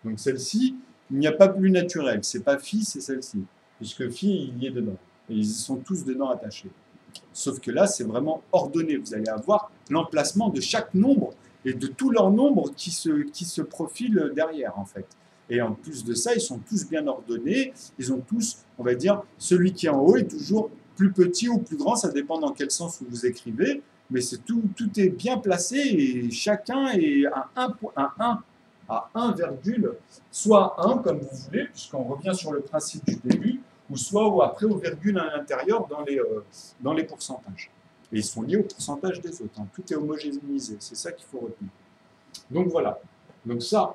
Donc celle-ci, il n'y a pas plus naturel. C'est pas phi, c'est celle-ci. Puisque phi, il y est dedans. Et ils sont tous dedans attachés. Sauf que là, c'est vraiment ordonné. Vous allez avoir l'emplacement de chaque nombre et de tous leurs nombres qui se profilent derrière, en fait. Et en plus de ça, ils sont tous bien ordonnés. Ils ont tous, on va dire, celui qui est en haut est toujours plus petit ou plus grand. Ça dépend dans quel sens vous écrivez. Mais c'est tout est bien placé et chacun est à 1 virgule, soit 1 comme vous voulez, puisqu'on revient sur le principe du début, ou soit ou après au virgule à l'intérieur dans les pourcentages. Et ils sont liés au pourcentage des autres. Hein. Tout est homogénéisé. C'est ça qu'il faut retenir. Donc voilà. Donc ça,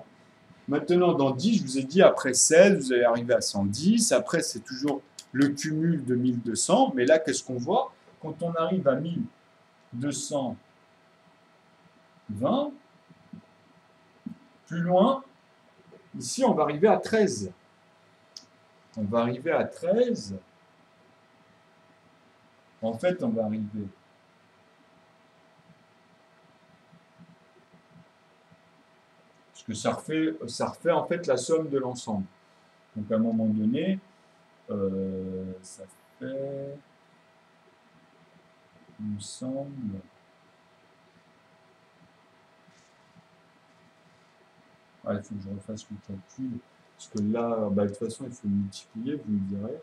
maintenant dans 10, je vous ai dit après 16, vous allez arriver à 110. Après, c'est toujours le cumul de 1200. Mais là, qu'est-ce qu'on voit? Quand on arrive à 1220, plus loin, ici, on va arriver à 13. On va arriver à 13. En fait, on va arriver parce que ça refait en fait la somme de l'ensemble. Donc à un moment donné, ça fait, il me semble, il faut que je refasse le calcul, parce que là, de toute façon, il faut multiplier, vous me direz.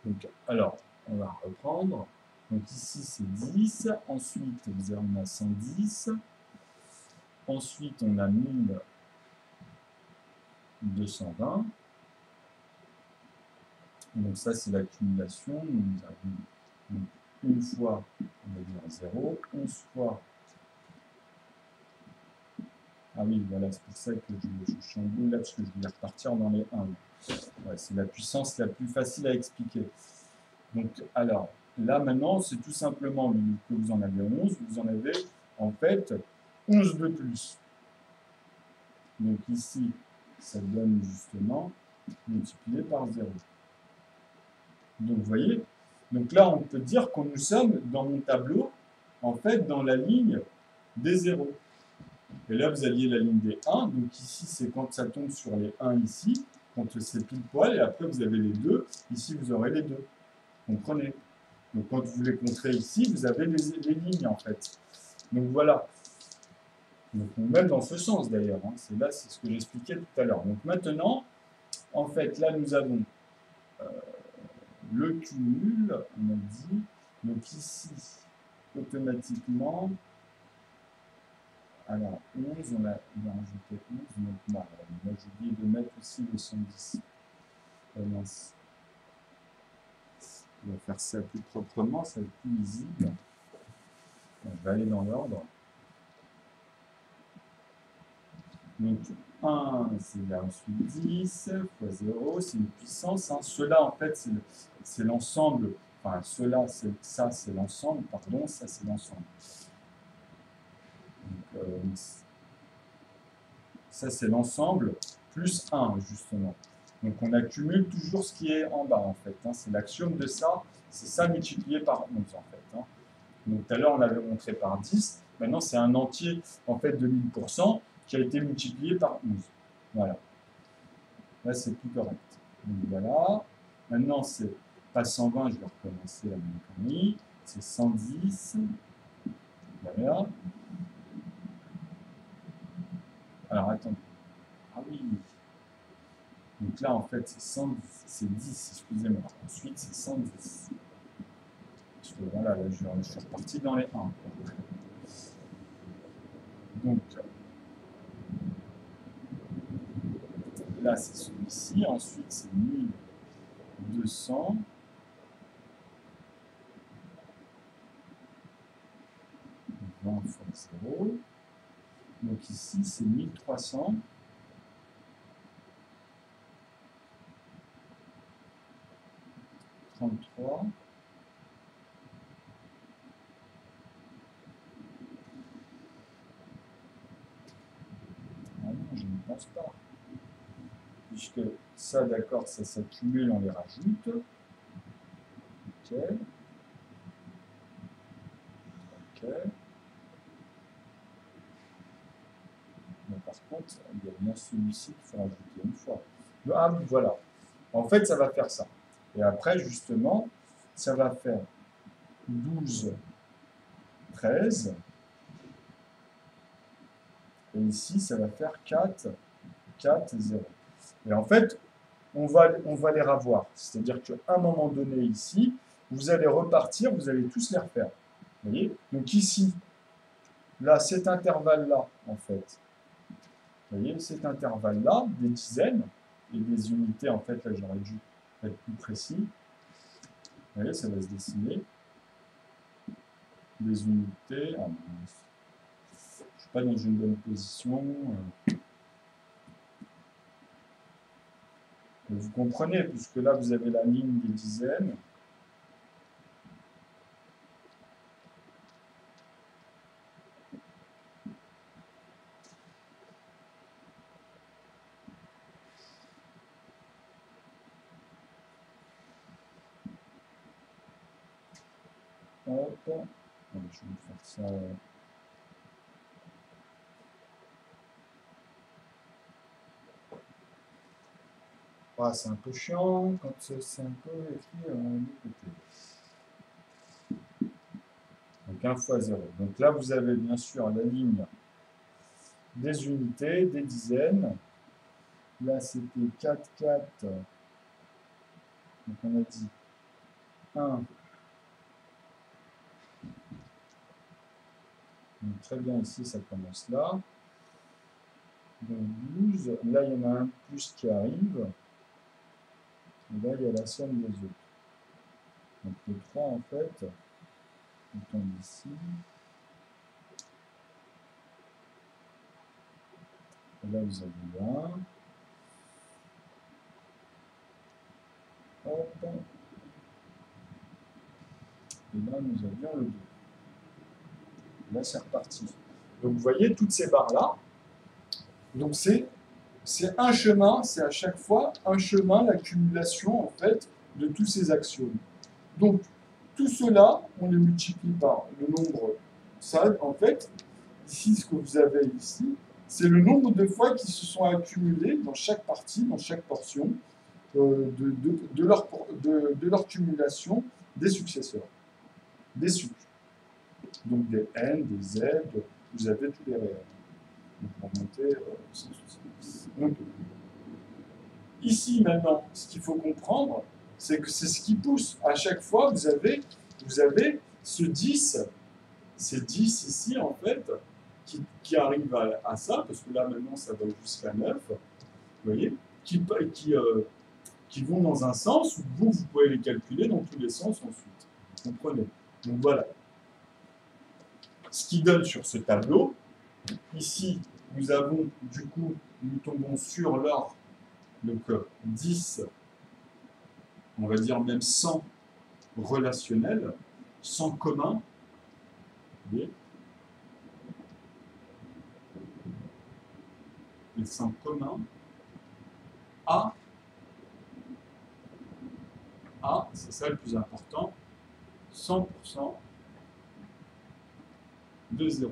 Donc, alors, on va reprendre. Donc ici, c'est 10. Ensuite, on a 110. Ensuite, on a 1220. Donc ça, c'est l'accumulation. Nous avons donc, une fois, on va dire 0, 11 fois. Ah oui, voilà, c'est pour ça que je chamboule là, parce que je voulais repartir dans les 1. Ouais, c'est la puissance la plus facile à expliquer. Donc, alors, là, maintenant, c'est tout simplement que vous en avez 11, vous en avez, en fait, 11 de plus. Donc ici, ça donne justement multiplié par 0. Donc, vous voyez, donc là, on peut dire que nous sommes dans mon tableau, en fait, dans la ligne des 0. Et là, vous aviez la ligne des 1. Donc ici, c'est quand ça tombe sur les 1 ici, quand c'est pile poil. Et après, vous avez les 2. Ici, vous aurez les 2. Comprenez? Donc quand vous les compterez ici, vous avez les lignes, en fait. Donc voilà. Donc même dans ce sens, d'ailleurs. Hein. C'est ce que j'expliquais tout à l'heure. Donc maintenant, en fait, là, nous avons le cumul, on a dit. Donc ici, automatiquement, alors 11, on a rajouté 11, donc moi j'ai oublié de mettre aussi le 110. Mince. On va faire ça plus proprement, ça va être plus lisible. Je vais aller dans l'ordre. Donc 1, c'est ensuite 10, fois 0, c'est une puissance. Hein. Cela, en fait, c'est l'ensemble. Enfin, cela, ça, c'est l'ensemble. Pardon, ça, c'est l'ensemble. Ça, c'est l'ensemble plus 1, justement. Donc, on accumule toujours ce qui est en bas, en fait. Hein. C'est l'axiome de ça. C'est ça multiplié par 11, en fait. Hein. Donc, tout à l'heure, on l'avait montré par 10. Maintenant, c'est un entier, en fait, de 1000% qui a été multiplié par 11. Voilà. Là, c'est plus correct. Donc, voilà. Maintenant, c'est pas 120, je vais recommencer la même connerie. C'est 110. Voilà. Alors, attendez. Ah oui. Donc là, en fait, c'est 110, c'est 10, excusez-moi. Ensuite, c'est 110. Parce que voilà, là, je suis reparti dans les 1. Donc, là, c'est celui-ci. Ensuite, c'est 1200. Fois 0. Donc ici, c'est 1300. 33. Ah non, je ne pense pas. Puisque ça, d'accord, ça s'accumule, on les rajoute. Ok. Ok. Mais par contre, il y a bien celui-ci qu'il faut rajouter une fois. Ah, voilà. En fait, ça va faire ça. Et après, justement, ça va faire 12, 13. Et ici, ça va faire 4, 4, 0. Et en fait, on va les revoir. C'est-à-dire qu'à un moment donné, ici, vous allez repartir, vous allez tous les refaire. Vous voyez? Donc ici, là, cet intervalle-là, en fait, vous voyez, cet intervalle-là, des dizaines et des unités, en fait, là, j'aurais dû être plus précis. Vous voyez, ça va se dessiner. Des unités. Ah, je ne suis pas dans une bonne position. Vous comprenez, puisque là, vous avez la ligne des dizaines. Hop. Je vais faire ça. Ah, c'est un peu chiant quand c'est un peu écrit du côté. Donc 1 fois 0. Donc là, vous avez bien sûr la ligne des unités, des dizaines. Là, c'était 4, 4. Donc on a dit 1. Donc très bien, ici, ça commence là. Donc 12. Là, il y en a un plus qui arrive. Et là, il y a la somme des autres. Donc le 3, en fait, on tombe ici. Et là, vous avez le 1. Hop. Et là, nous avions le 2. Là, c'est reparti. Donc, vous voyez, toutes ces barres-là, donc c'est un chemin, c'est à chaque fois un chemin, l'accumulation, en fait, de tous ces axiomes. Donc, tout cela, on les multiplie par le nombre. Ça, en fait, ici, ce que vous avez ici, c'est le nombre de fois qui se sont accumulés dans chaque partie, dans chaque portion, de leur cumulation des successeurs, des sucres. Donc des N, des Z, vous avez tous les réels. Donc pour monter sans souci. Donc, ici maintenant, ce qu'il faut comprendre, c'est que c'est ce qui pousse. À chaque fois, vous avez ce 10, ces 10 ici, en fait, qui arrivent à ça, parce que là, maintenant, ça va jusqu'à 9, vous voyez, qui vont dans un sens, où vous pouvez les calculer dans tous les sens ensuite. Vous comprenez? Donc voilà. Ce qui donne sur ce tableau, ici, nous avons, du coup, nous tombons sur l'or, donc 10, on va dire même 100 relationnels, 100 communs, vous voyez, les 100 communs, A, c'est ça le plus important, 100% de 0.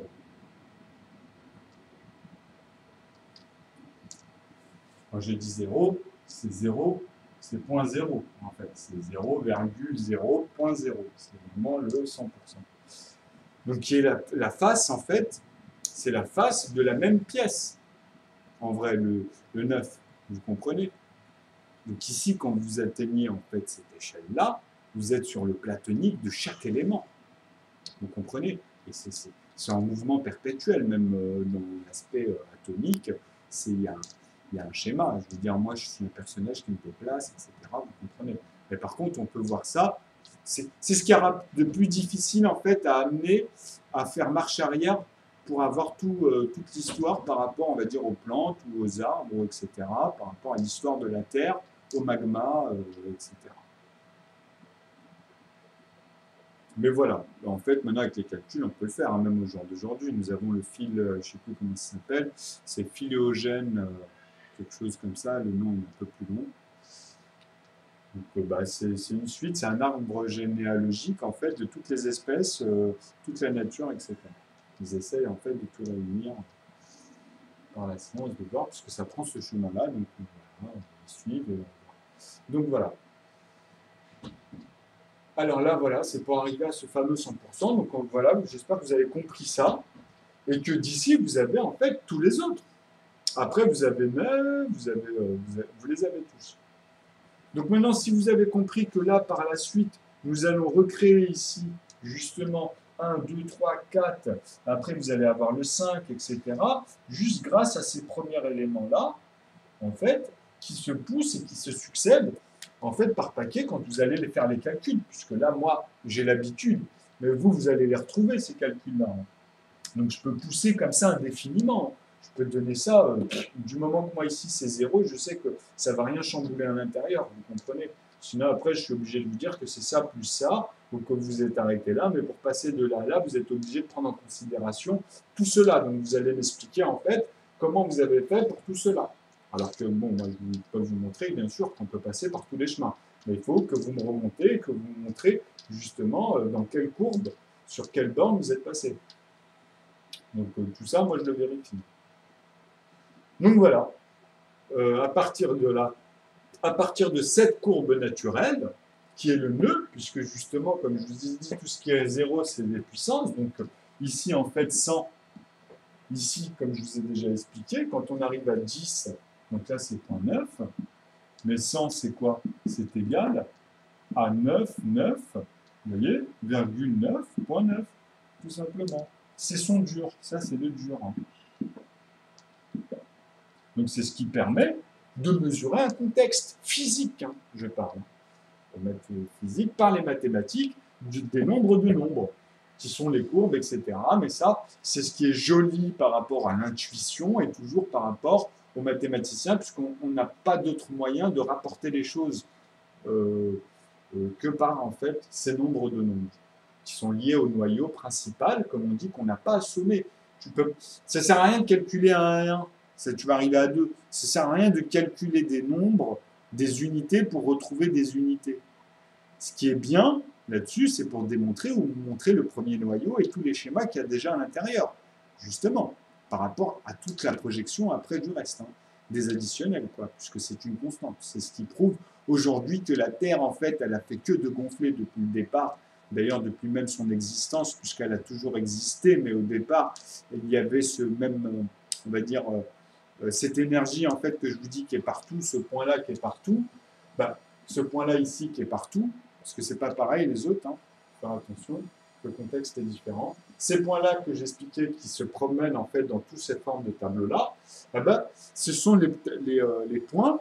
Quand je dis 0, c'est 0, c'est 0.0 en fait, c'est 0,0.0, c'est vraiment le 100%. Donc qui est la face en fait, c'est la face de la même pièce, en vrai, le 9, vous comprenez? Donc ici, quand vous atteignez en fait cette échelle-là, vous êtes sur le platonique de chaque élément, vous comprenez? Et c'est en mouvement perpétuel, même dans l'aspect atomique, il y a un schéma. Je veux dire, moi, je suis un personnage qui me déplace, etc. Vous comprenez? Mais par contre, on peut voir ça. C'est ce qui est de plus difficile, en fait, à amener à faire marche arrière pour avoir toute l'histoire par rapport, on va dire, aux plantes ou aux arbres, etc., par rapport à l'histoire de la Terre, au magma, etc. Mais voilà, en fait, maintenant avec les calculs, on peut le faire, hein, même au jour d'aujourd'hui. Nous avons le fil, je ne sais plus comment ça s'appelle, c'est Philéogène, quelque chose comme ça, le nom est un peu plus long. Donc, bah, c'est une suite, c'est un arbre généalogique en fait de toutes les espèces, toute la nature, etc. Ils essayent en fait de tout réunir par la science, de voir, puisque ça prend ce chemin-là, donc voilà, ils suivent. Donc voilà. Alors là, voilà, c'est pour arriver à ce fameux 100%. Donc voilà, j'espère que vous avez compris ça et que d'ici, vous avez en fait tous les autres. Après, vous avez même, vous les avez tous. Donc maintenant, si vous avez compris que là, par la suite, nous allons recréer ici, justement, 1, 2, 3, 4, après vous allez avoir le 5, etc., juste grâce à ces premiers éléments-là, en fait, qui se poussent et qui se succèdent, en fait, par paquet quand vous allez les faire les calculs, puisque là, moi, j'ai l'habitude, mais vous, vous allez les retrouver, ces calculs-là. Donc, je peux pousser comme ça indéfiniment. Je peux donner ça, du moment que moi, ici, c'est 0, je sais que ça ne va rien chambouler à l'intérieur, vous comprenez? Sinon, après, je suis obligé de vous dire que c'est ça plus ça, ou que vous êtes arrêté là, mais pour passer de là à là, vous êtes obligé de prendre en considération tout cela. Donc, vous allez m'expliquer, en fait, comment vous avez fait pour tout cela. Alors que, bon, moi, je peux vous montrer, bien sûr, qu'on peut passer par tous les chemins. Mais il faut que vous me remontez et que vous me montrez, justement, dans quelle courbe, sur quelle borne vous êtes passé. Donc tout ça, moi je le vérifie. Donc voilà, à partir de là, à partir de cette courbe naturelle, qui est le nœud, puisque justement, comme je vous ai dit, tout ce qui est 0, c'est des puissances. Donc ici, en fait, 100, ici, comme je vous ai déjà expliqué, quand on arrive à 10, donc là c'est 0,9, mais 100, c'est quoi? C'est égal à 9, 9, vous voyez, virgule 9, point 9, tout simplement. C'est son dur, ça c'est le dur. Hein. Donc c'est ce qui permet de mesurer un contexte physique, hein, je parle, physique par les mathématiques des nombres de nombres, qui sont les courbes, etc. Mais ça, c'est ce qui est joli par rapport à l'intuition et toujours par rapport aux mathématiciens, puisqu'on n'a pas d'autre moyen de rapporter les choses que par en fait ces nombres de nombres, qui sont liés au noyau principal, comme on dit, qu'on n'a pas à sommer. Ça ne sert à rien de calculer un à 1. Tu vas arriver à 2. Ça ne sert à rien de calculer des nombres, des unités pour retrouver des unités. Ce qui est bien là-dessus, c'est pour démontrer ou montrer le premier noyau et tous les schémas qu'il y a déjà à l'intérieur, justement, par rapport à toute la projection après du reste, hein, des additionnels, quoi, puisque c'est une constante. C'est ce qui prouve aujourd'hui que la Terre, en fait, elle a fait que de gonfler depuis le départ, d'ailleurs depuis même son existence, puisqu'elle a toujours existé, mais au départ, il y avait ce même, on va dire, cette énergie, en fait, que je vous dis qui est partout, ce point-là qui est partout, bah, ce point-là ici qui est partout, parce que c'est pas pareil les autres, hein, faire attention, le contexte est différent. Ces points-là que j'expliquais qui se promènent en fait dans toutes ces formes de tableaux-là, eh ben, ce sont les points,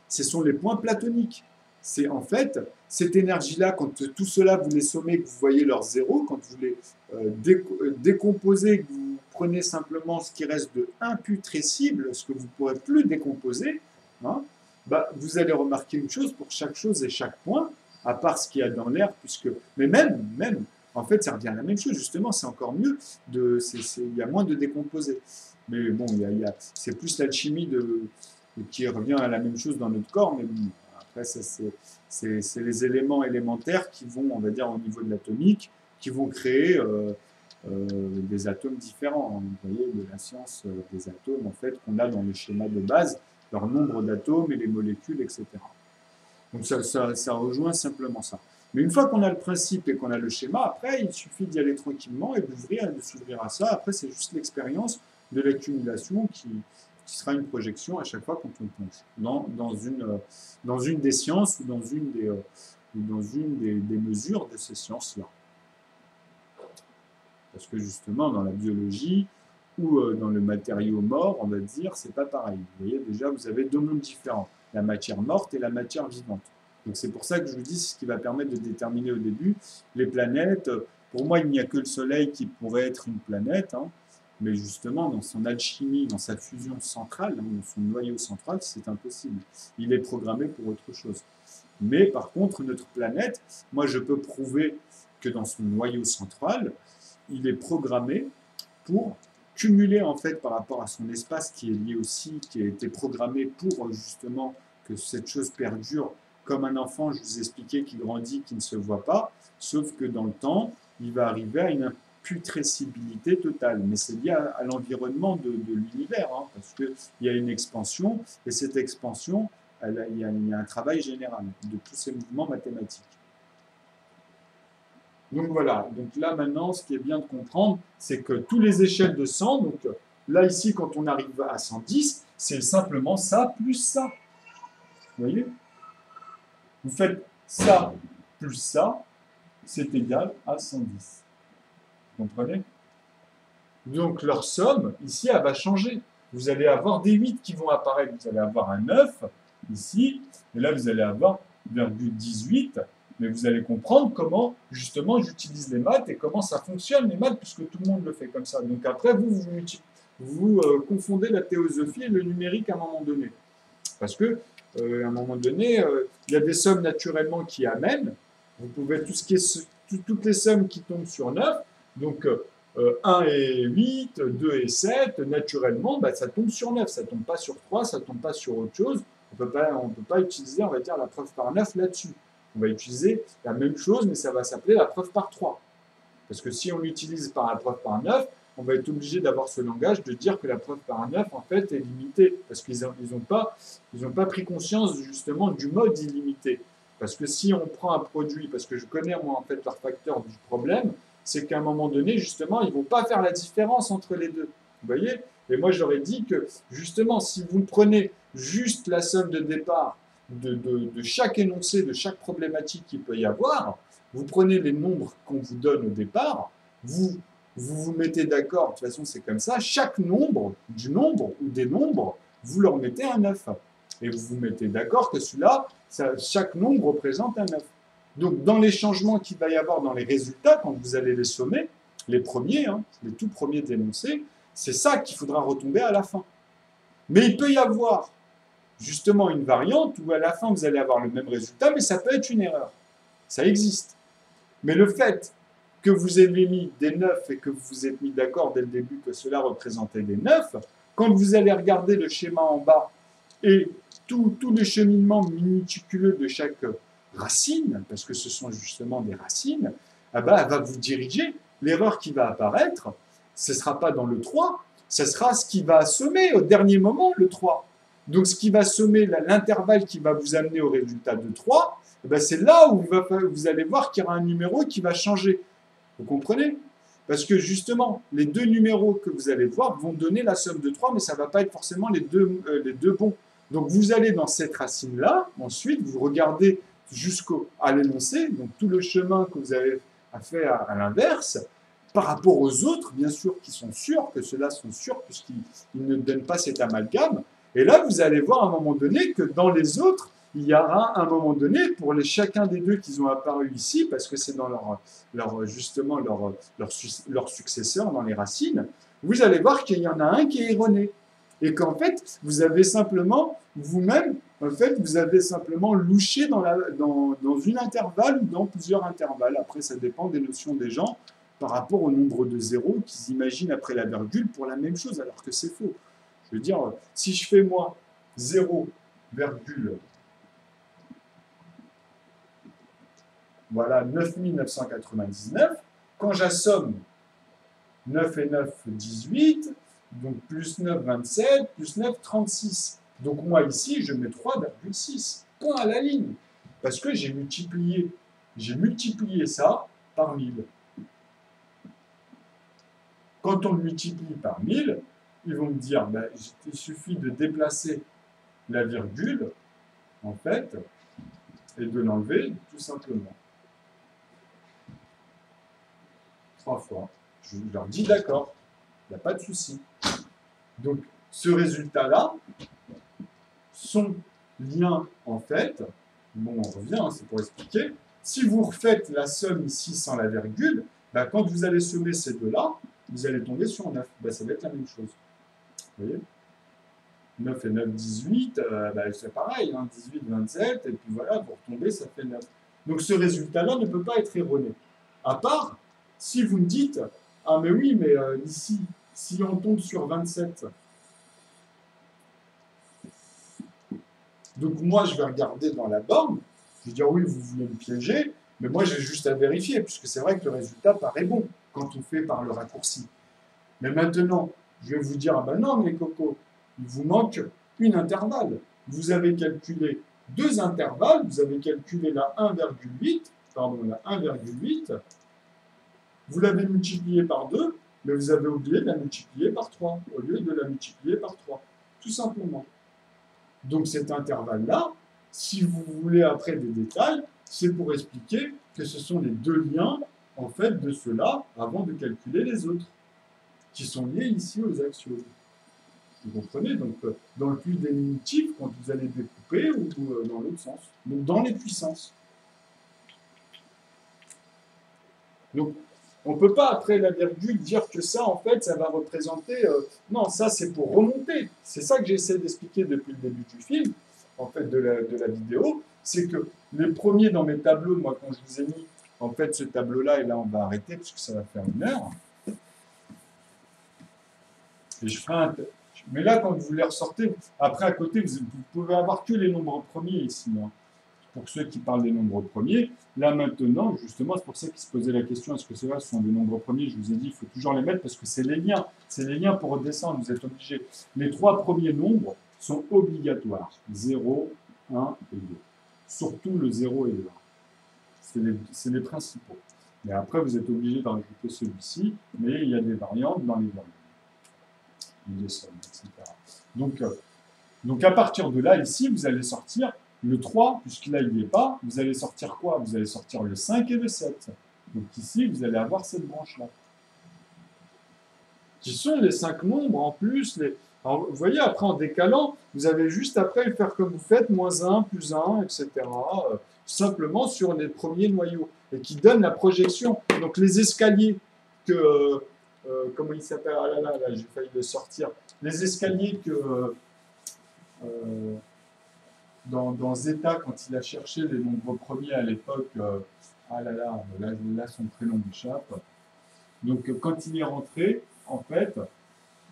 ce sont les points platoniques. C'est en fait cette énergie-là, quand tout cela vous les sommez, que vous voyez leurs zéros, quand vous les décomposez, que vous prenez simplement ce qui reste de imputrescible, ce que vous ne pourrez plus décomposer, hein, bah, vous allez remarquer une chose pour chaque chose et chaque point, à part ce qu'il y a dans l'air, puisque. Mais même, en fait, ça revient à la même chose, justement, c'est encore mieux, il y a moins de décomposer. Mais bon, c'est plus l'alchimie qui revient à la même chose dans notre corps, mais bon, après, c'est les éléments élémentaires qui vont, on va dire, au niveau de l'atomique, qui vont créer des atomes différents. Vous voyez, de la science des atomes, en fait, qu'on a dans le schéma de base, leur nombre d'atomes et les molécules, etc. Donc ça rejoint simplement ça. Mais une fois qu'on a le principe et qu'on a le schéma, après, il suffit d'y aller tranquillement et d'ouvrir et de s'ouvrir à ça. Après, c'est juste l'expérience de l'accumulation qui sera une projection à chaque fois quand on plonge dans une des sciences ou dans une des mesures de ces sciences-là. Parce que justement, dans la biologie ou dans le matériau mort, on va dire, c'est pas pareil. Vous voyez, déjà, vous avez deux mondes différents, la matière morte et la matière vivante. Donc c'est pour ça que je vous dis, c'est ce qui va permettre de déterminer au début les planètes. Pour moi, il n'y a que le Soleil qui pourrait être une planète, hein, mais justement, dans son alchimie, dans sa fusion centrale, hein, dans son noyau central, c'est impossible. Il est programmé pour autre chose. Mais par contre, notre planète, moi je peux prouver que dans son noyau central, il est programmé pour cumuler en fait par rapport à son espace qui est lié aussi, qui a été programmé pour justement que cette chose perdure, comme un enfant, je vous ai expliqué, qui grandit, qui ne se voit pas, sauf que dans le temps, il va arriver à une imputrescibilité totale. Mais c'est lié à l'environnement de l'univers, hein, parce qu'il y a une expansion, et cette expansion, il y a un travail général de tous ces mouvements mathématiques. Donc voilà, donc là maintenant, ce qui est bien de comprendre, c'est que tous les échelles de 100, donc là ici, quand on arrive à 110, c'est simplement ça plus ça. Vous voyez? Vous faites ça plus ça, c'est égal à 110. Vous comprenez? Donc leur somme, ici, elle va changer. Vous allez avoir des 8 qui vont apparaître. Vous allez avoir un 9 ici, et là vous allez avoir 0,18. Mais vous allez comprendre comment, justement, j'utilise les maths et comment ça fonctionne, les maths, puisque tout le monde le fait comme ça. Donc après, vous confondez la théosophie et le numérique à un moment donné. Parce que, à un moment donné, il y a des sommes naturellement qui amènent. Vous pouvez, toutes les sommes qui tombent sur 9, donc 1 et 8, 2 et 7, naturellement, bah, ça tombe sur 9. Ça ne tombe pas sur 3, ça ne tombe pas sur autre chose. On ne peut pas utiliser, on va dire, la preuve par 9 là-dessus. On va utiliser la même chose, mais ça va s'appeler la preuve par 3. Parce que si on l'utilise par la preuve par 9, on va être obligé d'avoir ce langage de dire que la preuve par 9, en fait, est limitée. Parce qu'ils n'ont pas pris conscience, justement, du mode illimité. Parce que si on prend un produit, parce que je connais, moi, en fait, leur facteur du problème, c'est qu'à un moment donné, justement, ils ne vont pas faire la différence entre les deux. Vous voyez? Et moi, j'aurais dit que, justement, si vous prenez juste la somme de départ de chaque énoncé, de chaque problématique qu'il peut y avoir, vous prenez les nombres qu'on vous donne au départ, vous mettez d'accord, de toute façon c'est comme ça, chaque nombre, du nombre ou des nombres, vous leur mettez un 9. Et vous vous mettez d'accord que celui-là, chaque nombre représente un 9. Donc dans les changements qu'il va y avoir dans les résultats, quand vous allez les sommer, les premiers, hein, les tout premiers d'énoncés, c'est ça qu'il faudra retomber à la fin. Mais il peut y avoir justement une variante où à la fin vous allez avoir le même résultat, mais ça peut être une erreur. Ça existe. Mais le fait que vous ayez mis des 9 et que vous vous êtes mis d'accord dès le début que cela représentait des 9, quand vous allez regarder le schéma en bas et tout le cheminement minuticuleux de chaque racine, parce que ce sont justement des racines, eh ben, elle va vous diriger. L'erreur qui va apparaître, ce ne sera pas dans le 3, ce sera ce qui va sommer au dernier moment le 3. Donc ce qui va sommer l'intervalle qui va vous amener au résultat de 3, eh ben, c'est là où vous allez voir qu'il y aura un numéro qui va changer. Vous comprenez? Parce que justement, les deux numéros que vous allez voir vont donner la somme de 3, mais ça ne va pas être forcément les deux bons. Donc vous allez dans cette racine-là, ensuite vous regardez jusqu'à l'énoncé, donc tout le chemin que vous avez fait à l'inverse, par rapport aux autres, bien sûr, qui sont sûrs, que ceux-là sont sûrs, puisqu'ils ne donnent pas cet amalgame. Et là, vous allez voir à un moment donné que dans les autres, il y aura un moment donné, pour chacun des deux qui ont apparu ici, parce que c'est dans justement leur successeur, dans les racines, vous allez voir qu'il y en a un qui est erroné. Et qu'en fait, vous avez simplement, vous-même, en fait, vous avez simplement louché dans une intervalle ou dans plusieurs intervalles. Après, ça dépend des notions des gens par rapport au nombre de zéros qu'ils imaginent après la virgule pour la même chose, alors que c'est faux. Je veux dire, si je fais moi 0, voilà, 9999, quand j'assomme 9 et 9, 18, donc plus 9, 27, plus 9, 36. Donc moi ici, je mets 3,6, point à la ligne, parce que j'ai multiplié ça par 1000. Quand on le multiplie par 1000, ils vont me dire, ben, il suffit de déplacer la virgule, en fait, et de l'enlever tout simplement. 3 fois. Je leur dis d'accord, il n'y a pas de souci. Donc, ce résultat-là, son lien, en fait, bon, on revient, hein, c'est pour expliquer, si vous refaites la somme ici sans la virgule, ben, quand vous allez sommer ces deux-là, vous allez tomber sur 9. Ben, ça va être la même chose. Vous voyez? 9 et 9, 18, ben, c'est pareil, hein, 18, 27, et puis voilà, vous retombez, ça fait 9. Donc ce résultat-là ne peut pas être erroné. À part, si vous me dites, ah mais oui, mais ici, si on tombe sur 27, donc moi je vais regarder dans la borne, je vais dire oui, vous voulez me piéger, mais moi j'ai juste à vérifier, puisque c'est vrai que le résultat paraît bon quand on fait par le raccourci. Mais maintenant, je vais vous dire, ah ben non, mes cocos, il vous manque une intervalle. Vous avez calculé deux intervalles, vous avez calculé la 1,8, pardon, la 1,8, vous l'avez multiplié par 2, mais vous avez oublié de la multiplier par 3, au lieu de la multiplier par 3, tout simplement. Donc cet intervalle-là, si vous voulez après des détails, c'est pour expliquer que ce sont les deux liens, en fait, de ceux-là, avant de calculer les autres, qui sont liés ici aux axiomes. Vous comprenez? Donc, dans le plus diminutif, quand vous allez découper, ou dans l'autre sens. Donc, dans les puissances. Donc, on ne peut pas, après la virgule, dire que ça, en fait, ça va représenter... non, ça, c'est pour remonter. C'est ça que j'essaie d'expliquer depuis le début du film, en fait, de la vidéo. C'est que les premiers dans mes tableaux, moi, quand je vous ai mis, en fait, ce tableau-là, et là, on va arrêter, parce que ça va faire 1 heure. Et je ferai un... Mais là, quand vous les ressortez, après, à côté, vous pouvez avoir que les nombres premiers ici. Hein. Pour ceux qui parlent des nombres premiers. Là, maintenant, justement, c'est pour ça qu'ils se posaient la question, est-ce que ceux-là sont des nombres premiers? Je vous ai dit, il faut toujours les mettre parce que c'est les liens. C'est les liens pour redescendre, vous êtes obligés. Les 3 premiers nombres sont obligatoires. 0, 1 et 2. Surtout le 0 et le 1. C'est les principaux. Mais après, vous êtes obligé d'en rajouter celui-ci, mais il y a des variantes dans les variantes. Des sommes, etc. Donc, à partir de là, ici, vous allez sortir le 3, puisque là, il n'y est pas. Vous allez sortir quoi? Vous allez sortir le 5 et le 7. Donc ici, vous allez avoir cette branche-là. Qui sont les 5 nombres en plus. Alors, vous voyez, après, en décalant, vous avez juste après faire comme vous faites, -1, +1, etc. Simplement sur les premiers noyaux. Et qui donnent la projection. Donc les escaliers que... comment il s'appelle? Ah là là, j'ai failli le sortir. Les escaliers que dans Zeta, quand il a cherché les nombres premiers à l'époque, ah là là, son prénom m'échappe. Donc quand il est rentré, en fait,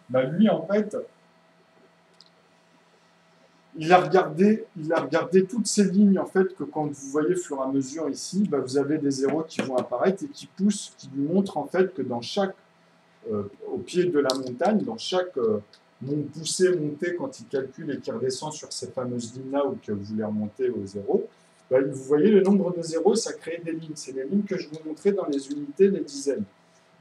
bah, lui, en fait, il a regardé toutes ces lignes, en fait, que quand vous voyez au fur et à mesure ici, bah, vous avez des zéros qui vont apparaître et qui poussent, qui lui montrent, en fait, que dans chaque au pied de la montagne, dans chaque poussée, montée, quand il calcule et qu'il redescend sur ces fameuses lignes-là ou que vous voulez remonter au zéro, bah, vous voyez le nombre de zéros, ça crée des lignes. C'est les lignes que je vous montrais dans les unités, les dizaines.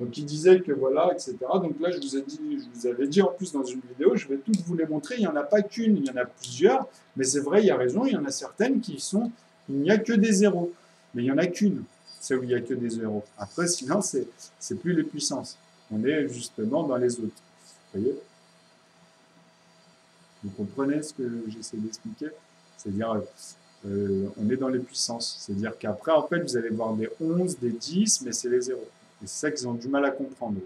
Donc il disait que voilà, etc. Donc là, je vous avais dit en plus dans une vidéo, je vais toutes vous les montrer. Il n'y en a pas qu'une, il y en a plusieurs. Mais c'est vrai, il y a raison, il y en a certaines qui sont, il n'y a que des zéros. Mais il n'y en a qu'une, c'est où il n'y a que des zéros. Après, sinon, c'est plus les puissances. On est justement dans les autres. Vous voyez? Vous comprenez ce que j'essaie d'expliquer? C'est-à-dire, on est dans les puissances. C'est-à-dire qu'après, en fait, vous allez voir des 11, des 10, mais c'est les zéros. Et c'est ça qu'ils ont du mal à comprendre.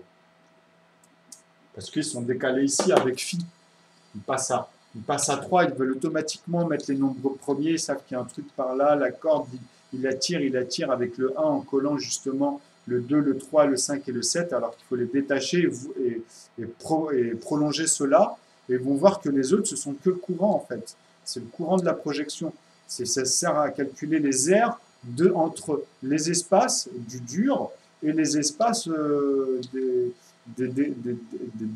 Parce qu'ils sont décalés ici avec phi. Ils passent à 3, ils veulent automatiquement mettre les nombres premiers, ils savent qu'il y a un truc par là, la corde, il attire avec le 1 en collant justement le 2, le 3, le 5 et le 7, alors qu'il faut les détacher et prolonger cela, et ils vont voir que les autres, ce sont que le courant en fait. C'est le courant de la projection. Ça sert à calculer les aires entre les espaces du dur et les espaces des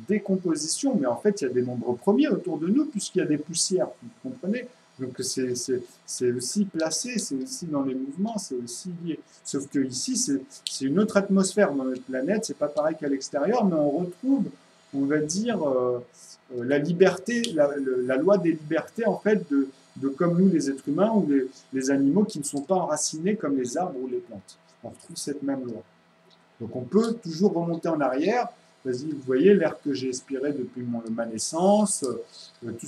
décompositions. Mais en fait, il y a des nombres premiers autour de nous, puisqu'il y a des poussières, vous comprenez? Donc c'est aussi placé, c'est aussi dans les mouvements, c'est aussi lié. Sauf que ici, c'est une autre atmosphère dans notre planète, c'est pas pareil qu'à l'extérieur, mais on retrouve, on va dire, la liberté, la loi des libertés, en fait, de comme nous, les êtres humains, ou les animaux qui ne sont pas enracinés comme les arbres ou les plantes. On retrouve cette même loi. Donc on peut toujours remonter en arrière. Vas-y, vous voyez l'air que j'ai expiré depuis ma naissance, tout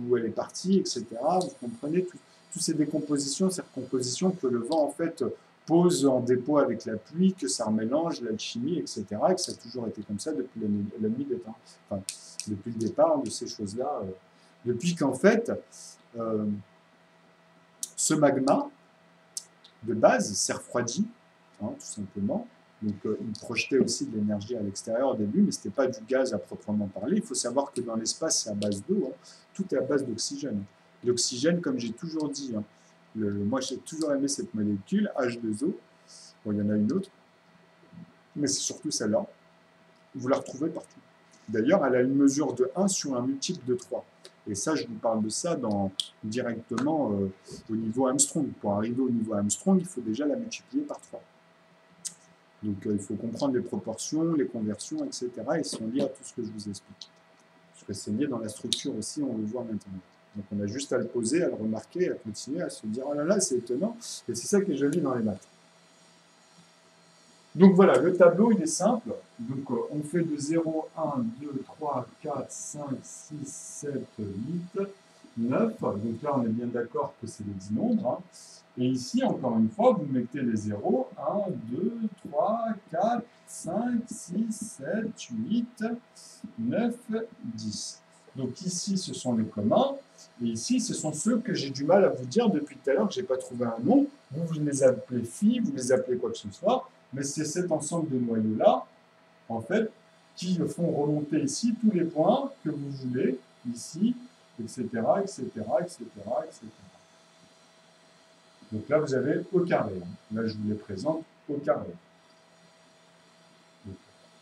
où elle est partie, etc. Vous comprenez toutes ces décompositions, ces recompositions que le vent en fait pose en dépôt avec la pluie, que ça remélange, l'alchimie, etc. Et que ça a toujours été comme ça depuis la nuit des temps. Enfin, depuis le départ de ces choses-là. Depuis qu'en fait, ce magma de base s'est refroidi, hein, tout simplement. Donc, il projetait aussi de l'énergie à l'extérieur au début, mais ce n'était pas du gaz à proprement parler. Il faut savoir que dans l'espace, c'est à base d'eau. Hein. Tout est à base d'oxygène. L'oxygène, comme j'ai toujours dit, hein, moi j'ai toujours aimé cette molécule, H2O. Bon, il y en a une autre, mais c'est surtout celle-là. Vous la retrouvez partout. D'ailleurs, elle a une mesure de 1 sur un multiple de 3. Et ça, je vous parle de ça directement au niveau Armstrong. Pour arriver au niveau Armstrong, il faut déjà la multiplier par 3. Donc, il faut comprendre les proportions, les conversions, etc. Ils sont liés à tout ce que je vous explique. Parce que c'est lié dans la structure aussi, on le voit maintenant. Donc, on a juste à le poser, à le remarquer, à continuer, à se dire « Oh là là, c'est étonnant ». Et c'est ça qui est joli dans les maths. Donc voilà, le tableau, il est simple. Donc on fait de 0, 1, 2, 3, 4, 5, 6, 7, 8, 9. Donc là, on est bien d'accord que c'est des 10 nombres. Hein. Et ici, encore une fois, vous mettez les 0, 1, 2, 3, 4, 5, 6, 7, 8, 9, 10. Donc ici, ce sont les communs. Et ici, ce sont ceux que j'ai du mal à vous dire depuis tout à l'heure, que je n'ai pas trouvé un nom. Vous les appelez phi, vous les appelez quoi que ce soit. Mais c'est cet ensemble de noyaux-là, en fait, qui font remonter ici tous les points que vous voulez, ici, etc., etc., etc., etc. Donc là, vous avez au carré. Là, je vous les présente au carré. Donc,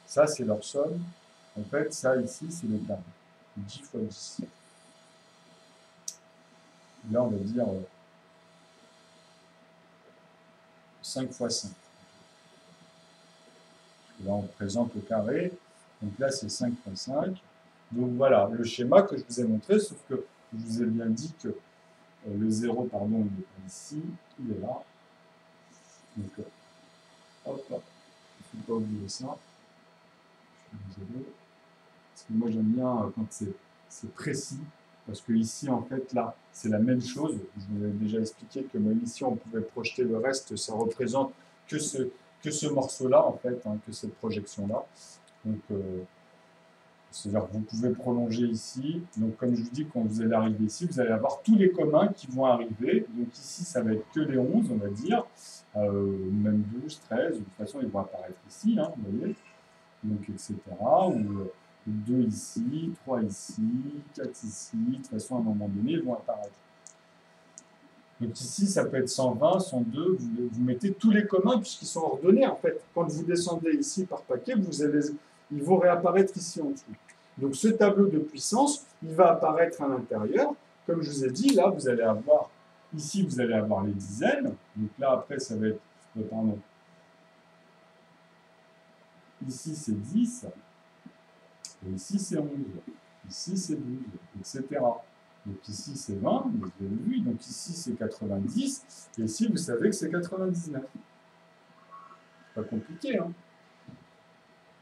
ça, c'est leur somme. En fait, ça, ici, c'est le carré. 10 fois 10. Là, on va dire 5 fois 5. Là, on présente au carré. Donc là, c'est 5 fois 5. Donc voilà, le schéma que je vous ai montré, sauf que je vous ai bien dit que le 0, pardon, il n'est pas ici, il est là. Donc, hop, il ne faut pas oublier ça. Je suis désolé. Parce que moi, j'aime bien quand c'est précis. Parce que ici, en fait, là, c'est la même chose. Je vous ai déjà expliqué que même ici, on pouvait projeter le reste. Ça représente que ce morceau-là, en fait, hein, que cette projection-là. Donc, c'est-à-dire que vous pouvez prolonger ici. Donc, comme je vous dis, quand vous allez arriver ici, vous allez avoir tous les communs qui vont arriver. Donc, ici, ça va être que les 11, on va dire. Même 12, 13. De toute façon, ils vont apparaître ici, hein, vous voyez. Donc, etc. Ou 2 ici, 3 ici, 4 ici. De toute façon, à un moment donné, ils vont apparaître. Donc ici, ça peut être 120, 102, vous mettez tous les communs puisqu'ils sont ordonnés. En fait, quand vous descendez ici par paquet, ils vont réapparaître ici en dessous. Donc ce tableau de puissance, il va apparaître à l'intérieur. Comme je vous ai dit, là, vous allez avoir, ici, vous allez avoir les dizaines. Donc là, après, ça va être, pardon, ici, c'est 10, et ici, c'est 11, ici, c'est 12, etc. Donc ici, c'est 20, vous avez vu. Donc ici, c'est 90. Et ici, vous savez que c'est 99. C'est pas compliqué, hein.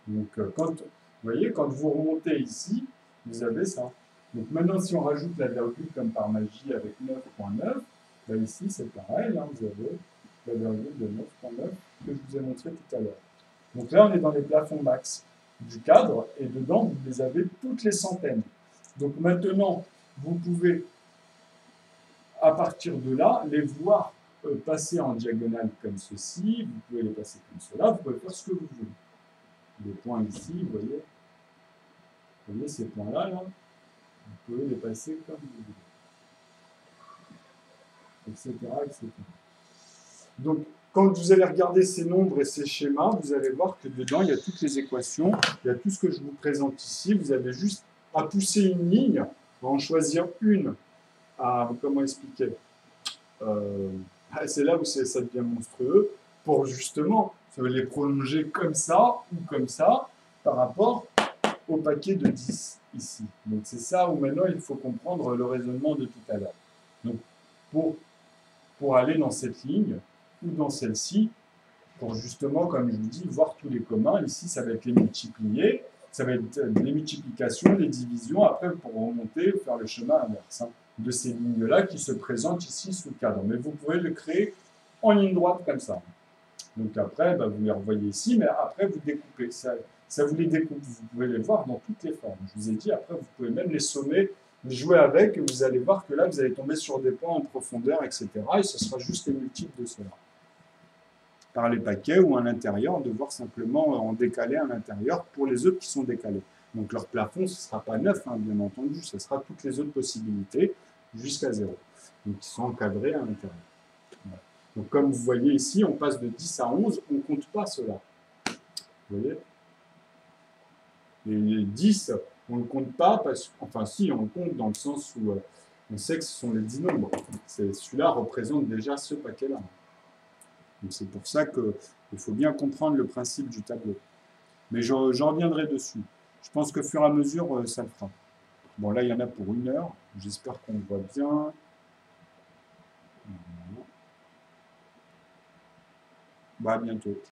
Donc, vous voyez, quand vous remontez ici, vous avez ça. Donc maintenant, si on rajoute la virgule comme par magie avec 9.9, ben ici, c'est pareil. Hein, vous avez la virgule de 9.9 que je vous ai montré tout à l'heure. Donc là, on est dans les plafonds max du cadre. Et dedans, vous les avez toutes les centaines. Donc maintenant, vous pouvez, à partir de là, les voir passer en diagonale comme ceci, vous pouvez les passer comme cela, vous pouvez faire ce que vous voulez. Les points ici, vous voyez ces points-là, là, vous pouvez les passer comme vous voulez, etc., etc. Donc, quand vous allez regarder ces nombres et ces schémas, vous allez voir que dedans, il y a toutes les équations, il y a tout ce que je vous présente ici. Vous avez juste à pousser une ligne, à en choisir une. Comment expliquer, c'est là où ça devient monstrueux, pour justement les prolonger comme ça ou comme ça par rapport au paquet de 10 ici. Donc c'est ça où maintenant il faut comprendre le raisonnement de tout à l'heure. Donc pour aller dans cette ligne ou dans celle-ci, pour justement, comme je vous dis, voir tous les communs, ici ça va être les multipliés, ça va être les multiplications, les divisions, après pour remonter, faire le chemin inverse. Hein, de ces lignes-là qui se présentent ici sous le cadre. Mais vous pouvez le créer en ligne droite comme ça. Donc après, vous les revoyez ici, mais après vous découpez. Ça vous les découpe. Vous pouvez les voir dans toutes les formes. Je vous ai dit, après vous pouvez même les sommer, jouer avec, et vous allez voir que là, vous allez tomber sur des points en profondeur, etc. Et ce sera juste les multiples de cela. par les paquets ou à l'intérieur, de voir simplement en décaler à l'intérieur pour les autres qui sont décalés. Donc leur plafond, ce ne sera pas 9, hein, bien entendu, ce sera toutes les autres possibilités jusqu'à 0. Donc ils sont encadrés à l'intérieur. Voilà. Donc comme vous voyez ici, on passe de 10 à 11, on ne compte pas cela. Vous voyez? Et les 10, on ne compte pas, enfin si, on le compte dans le sens où on sait que ce sont les 10 nombres. Celui-là représente déjà ce paquet-là. Donc c'est pour ça qu'il faut bien comprendre le principe du tableau. Mais j'en reviendrai dessus. Je pense que fur et à mesure, ça le fera. Bon, là, il y en a pour 1 heure. J'espère qu'on voit bien. Bah, à bientôt.